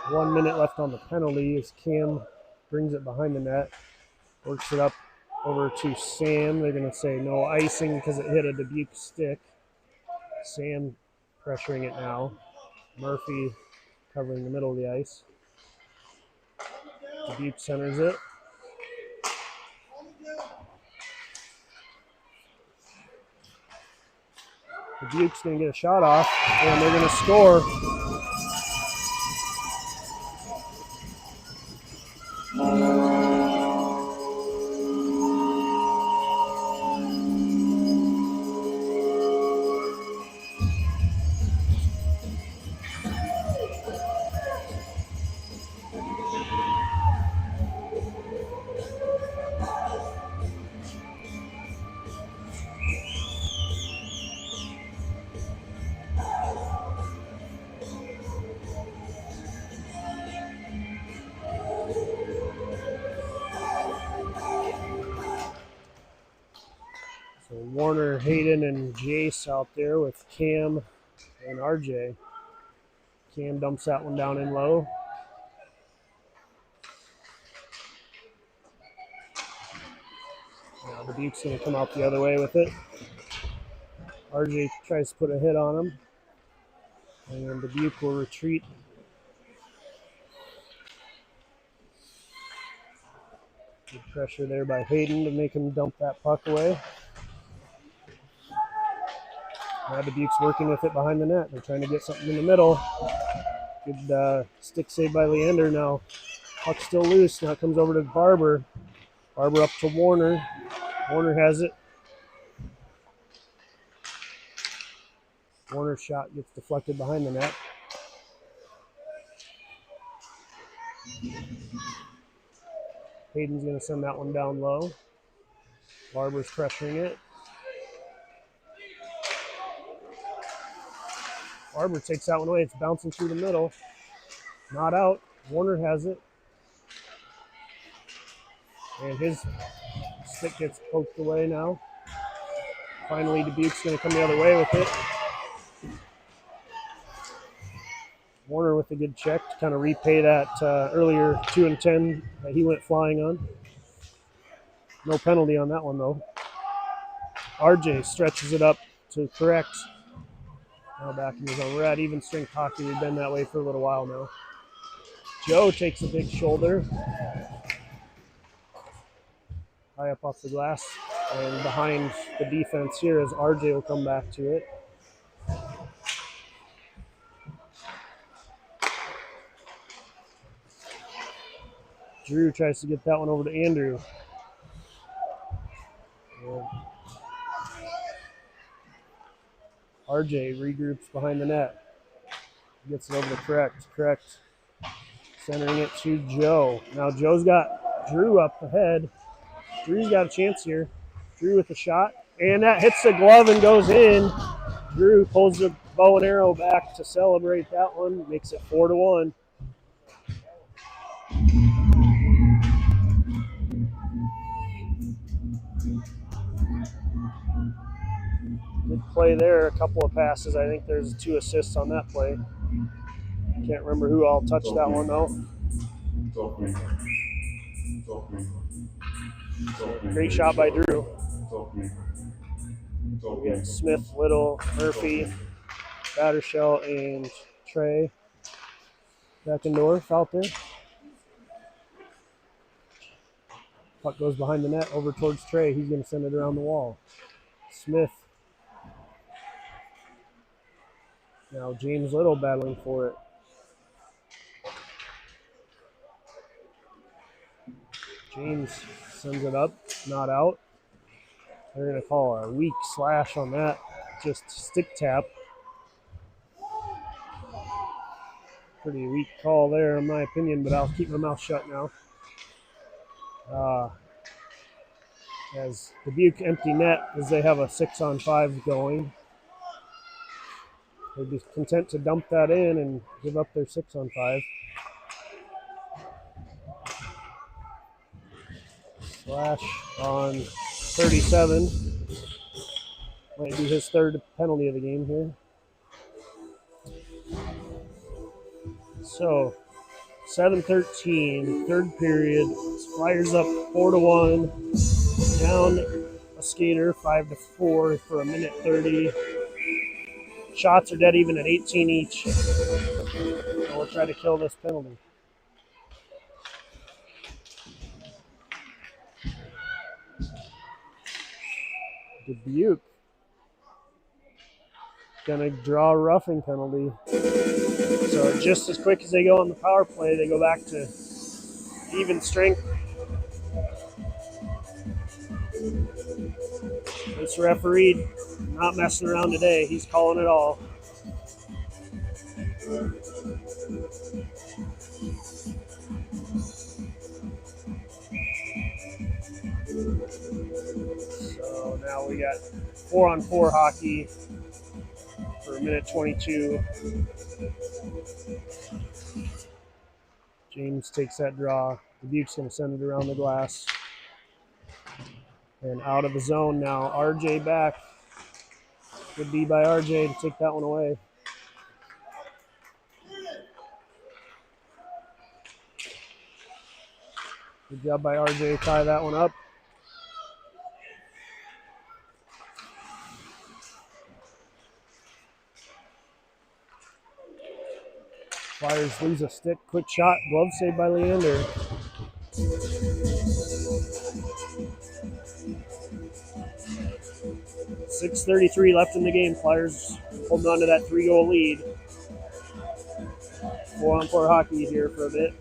One minute left on the penalty as Cam brings it behind the net, works it up over to Sam. They're going to say no icing because it hit a Dubuque stick. Sam pressuring it now. Murphy covering the middle of the ice. Dubuque centers it. Dubuque's going to get a shot off, and they're going to score. So Warner, Hayden, and Jace out there with Cam and RJ. Cam dumps that one down in low. Now Dubuque's going to come out the other way with it. RJ tries to put a hit on him. And Dubuque will retreat. Good pressure there by Hayden to make him dump that puck away. Now Dubuque's working with it behind the net. They're trying to get something in the middle. Good stick save by Leander now. Puck's still loose. Now it comes over to Barber. Barber up to Warner. Warner has it. Warner's shot gets deflected behind the net. Hayden's going to send that one down low. Barber's pressuring it. Barber takes that one away. It's bouncing through the middle. Not out. Warner has it. And his stick gets poked away now. Finally, Dubuque's going to come the other way with it. Warner with a good check to kind of repay that earlier 2 and 10 that he went flying on. No penalty on that one, though. RJ stretches it up to correct. Now back in his own. We're at even strength hockey. We've been that way for a little while now. Joe takes a big shoulder. High up off the glass. And behind the defense here as RJ will come back to it. Drew tries to get that one over to Andrew. And RJ regroups behind the net. Gets it over to Correct. Correct centering it to Joe. Now Joe's got Drew up ahead. Drew's got a chance here. Drew with a shot. And that hits the glove and goes in. Drew pulls the bow and arrow back to celebrate that one. Makes it 4-1. Good play there. A couple of passes. I think there's 2 assists on that play. Can't remember who all touched that one though. Great shot by Drew. We got Smith, Little, Murphy, Battershell, and Trey Beckendorf out there. Puck goes behind the net over towards Trey. He's going to send it around the wall. Smith. Now James Little battling for it. James sends it up, not out. They're going to call a weak slash on that. Just stick tap. Pretty weak call there in my opinion, but I'll keep my mouth shut now. As Dubuque empty net as they have a 6-on-5 going. They'd be content to dump that in and give up their 6-on-5. Slash on 37. Might be his 3rd penalty of the game here. So, 7-13, 3rd period. Flyers up 4-1. Down a skater, 5-4 for 1:30. Shots are dead even at 18 each. So we'll try to kill this penalty. Dubuque gonna draw a roughing penalty. So just as quick as they go on the power play, they go back to even strength. This referee not messing around today. He's calling it all. So now we got 4-on-4 hockey for 1:22. James takes that draw. Dubuque's going to send it around the glass. And out of the zone now. RJ back. Good D by RJ to take that one away. Good job by RJ to tie that one up. Flyers lose a stick. Quick shot. Glove save by Leander. .6:33 left in the game. Flyers holding on to that 3-goal lead. 4-on-4 hockey here for a bit.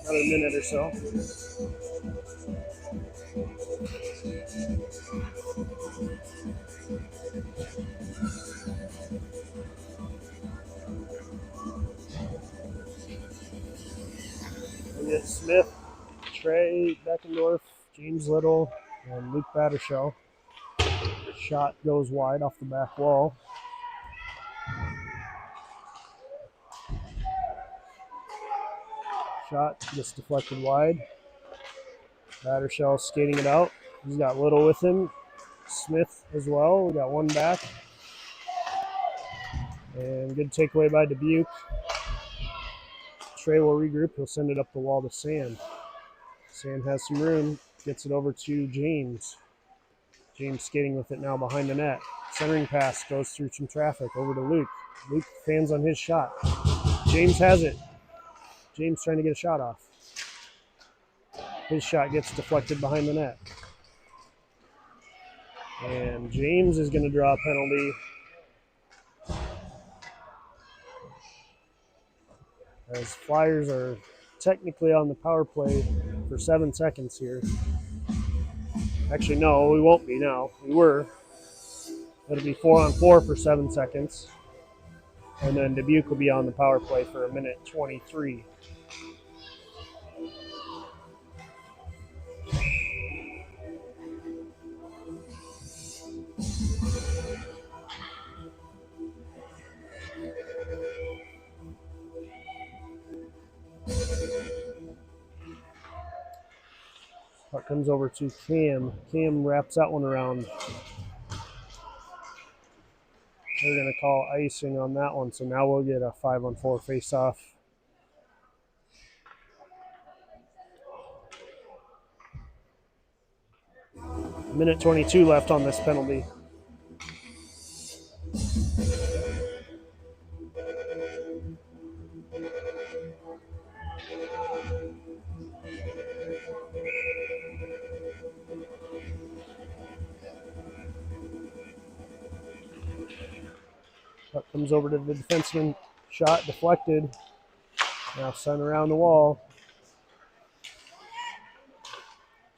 Another minute or so. We get Smith, Trey Beckendorf, James Little, and Luke Battershell. Shot goes wide off the back wall. Shot gets deflected wide. Battershell skating it out. He's got Little with him. Smith as well. We got one back. And good takeaway by Dubuque. Trey will regroup. He'll send it up the wall to Sand. Sand has some room. Gets it over to James. James skating with it now behind the net. Centering pass goes through some traffic over to Luke. Luke fans on his shot. James has it. James trying to get a shot off. His shot gets deflected behind the net. And James is going to draw a penalty. As Flyers are technically on the power play for 7 seconds here. Actually, no, we won't be now. We were. It'll be 4-on-4 for 7 seconds. And then Dubuque will be on the power play for 1:23. Puck comes over to Cam. Cam wraps that one around. They're going to call icing on that one, so now we'll get a 5-on-4 face-off. Minute 22 left on this penalty. Puck comes over to the defenseman. Shot deflected. Now sent around the wall.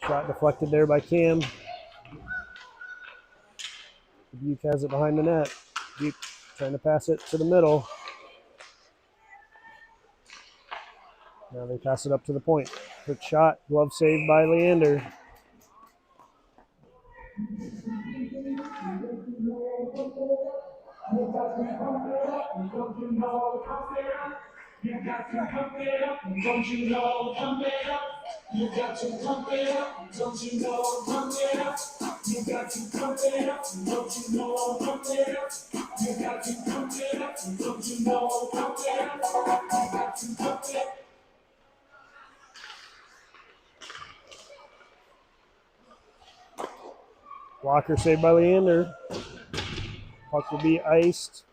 Shot deflected there by Cam. Dubuque has it behind the net. Dubuque trying to pass it to the middle. Now they pass it up to the point. Quick shot. Glove saved by Leander. Blocker saved by Leander. Puck will be iced.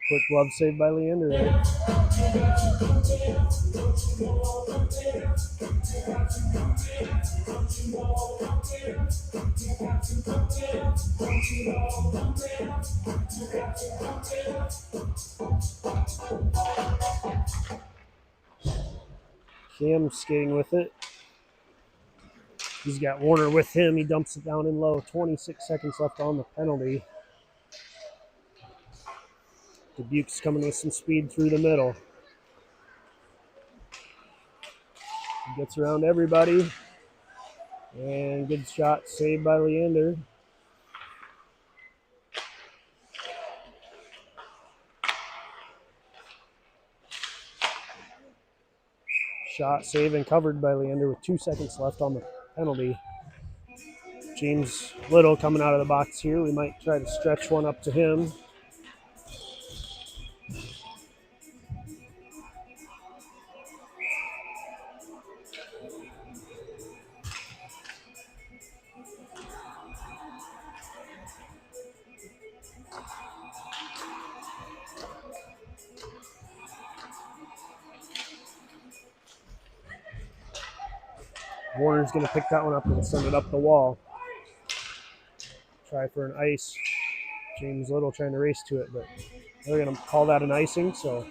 Quick glove saved by Leander there. Cam skating with it. He's got Warner with him. He dumps it down in low. 26 seconds left on the penalty. Dubuque's coming with some speed through the middle. He gets around everybody. And good shot saved by Leander. Shot saved and covered by Leander with 2 seconds left on the penalty. James Little coming out of the box here. We might try to stretch one up to him. Warner's going to pick that one up and send it up the wall. Try for an ice. James Little trying to race to it, but they're going to call that an icing. So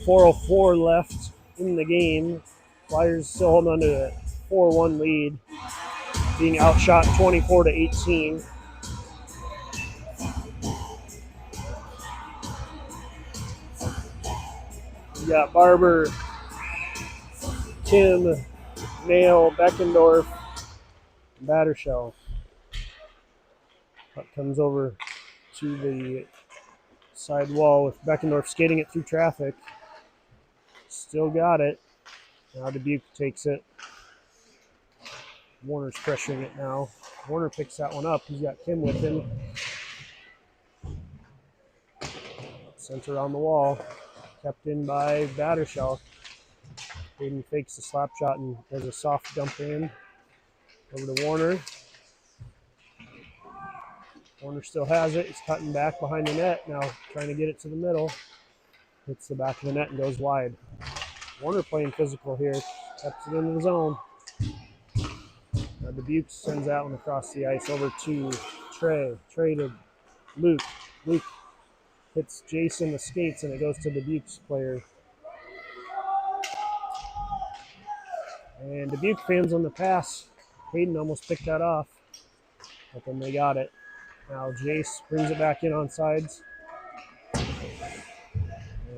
4:04 left in the game. Flyers still holding on to a 4-1 lead, being outshot 24-18. You got Barber, Kim, Nail, Beckendorf, Battershell. Puck comes over to the side wall with Beckendorf skating it through traffic. Still got it. Now Dubuque takes it. Warner's pressuring it now. Warner picks that one up. He's got Kim with him. Sent around the wall. Kept in by Battershell. Hayden fakes the slap shot and does a soft dump in. Over to Warner. Warner still has it. He's cutting back behind the net. Now trying to get it to the middle. Hits the back of the net and goes wide. Warner playing physical here. Kept it into the zone. Now Dubuque sends that one across the ice over to Trey. Trey to Luke. Luke hits Jason the skates and it goes to Dubuque's player. And Dubuque fans on the pass. Hayden almost picked that off, but then they got it. Now Jace brings it back in on sides. And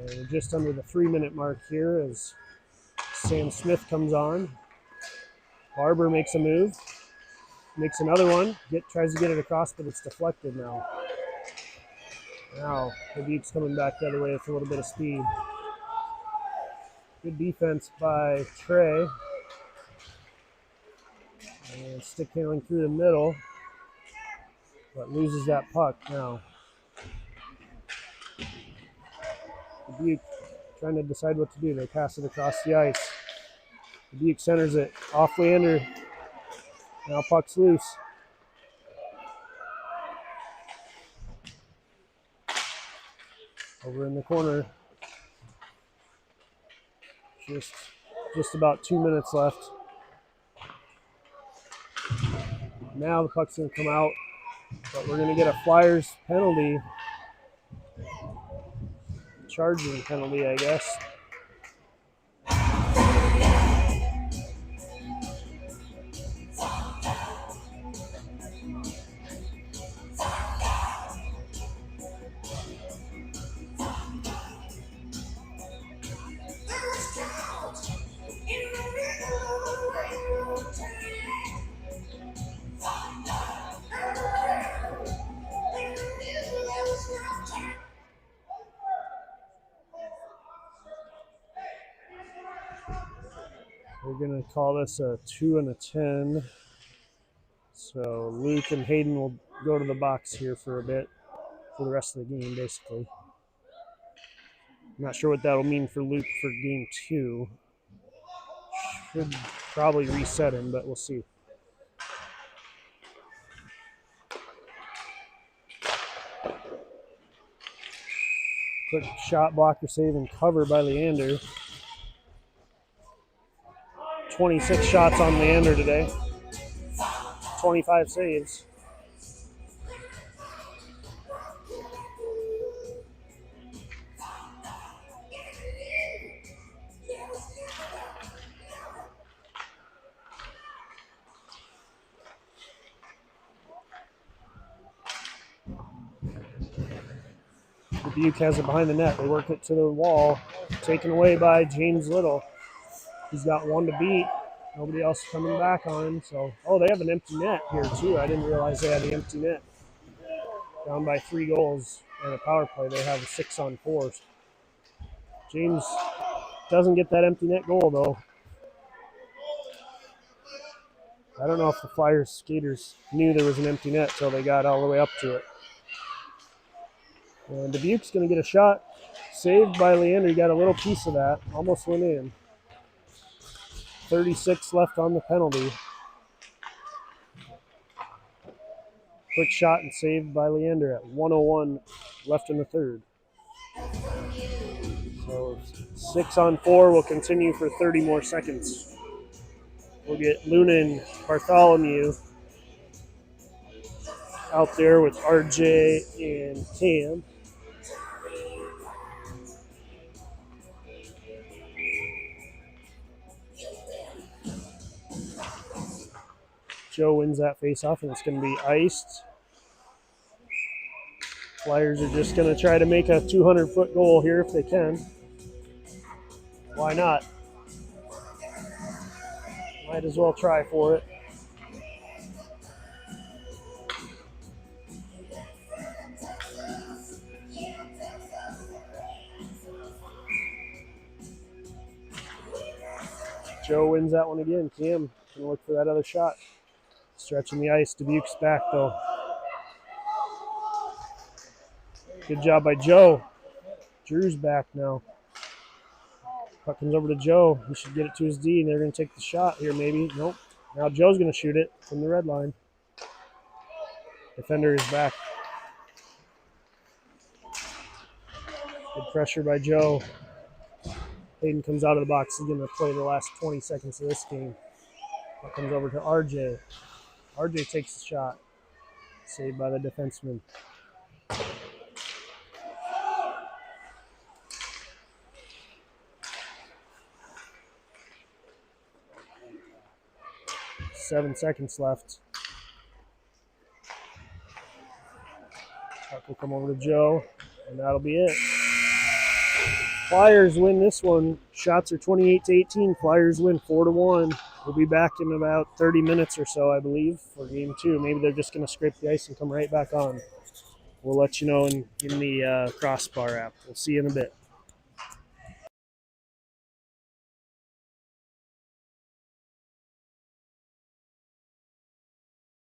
we're just under the 3-minute mark here as Sam Smith comes on. Barber makes a move, makes another one, tries to get it across, but it's deflected now. Now Dubuque's coming back the other way with a little bit of speed. Good defense by Trey. And stick handling through the middle, but loses that puck now. Dubuque trying to decide what to do. They pass it across the ice. Dubuque centers it off Leander. Now puck's loose. Over in the corner. Just about 2 minutes left. Now the puck's going to come out, but we're going to get a Flyers penalty. Charging penalty, I guess. We're going to call this a 2 and a 10. So Luke and Hayden will go to the box here for a bit, for the rest of the game, basically. I'm not sure what that'll mean for Luke for game 2. Should probably reset him, but we'll see. Quick shot, blocker, save, and cover by Leander. 26 shots on Leander today. 25 saves. Dubuque has it behind the net. They work it to the wall. Taken away by James Little. He's got one to beat. Nobody else coming back on him. So, they have an empty net here too. I didn't realize they had the empty net. Down by 3 goals and a power play. They have a 6-on-4. James doesn't get that empty net goal though. I don't know if the Flyers skaters knew there was an empty net till they got all the way up to it. And Dubuque's going to get a shot. Saved by Leander. He got a little piece of that. Almost went in. 36 left on the penalty. Quick shot and saved by Leander at 1:01 left in the third. So 6-on-4 will continue for 30 more seconds. We'll get Luna and Bartholomew out there with RJ and Cam. Joe wins that face-off, and it's going to be iced. Flyers are just going to try to make a 200-foot goal here if they can. Why not? Might as well try for it. Joe wins that one again. Cam can look for that other shot. Stretching the ice. Dubuque's back, though. Good job by Joe. Drew's back now. Puck comes over to Joe. He should get it to his D, and they're going to take the shot here, maybe. Nope. Now Joe's going to shoot it from the red line. Defender is back. Good pressure by Joe. Hayden comes out of the box. He's going to play the last 20 seconds of this game. Puck comes over to RJ. RJ takes the shot. Saved by the defenseman. 7 seconds left. Puck will come over to Joe, and that'll be it. Flyers win this one. Shots are 28-18. Flyers win 4-1. We'll be back in about 30 minutes or so, I believe, for game 2. Maybe they're just going to scrape the ice and come right back on. We'll let you know in the Crossbar app. We'll see you in a bit.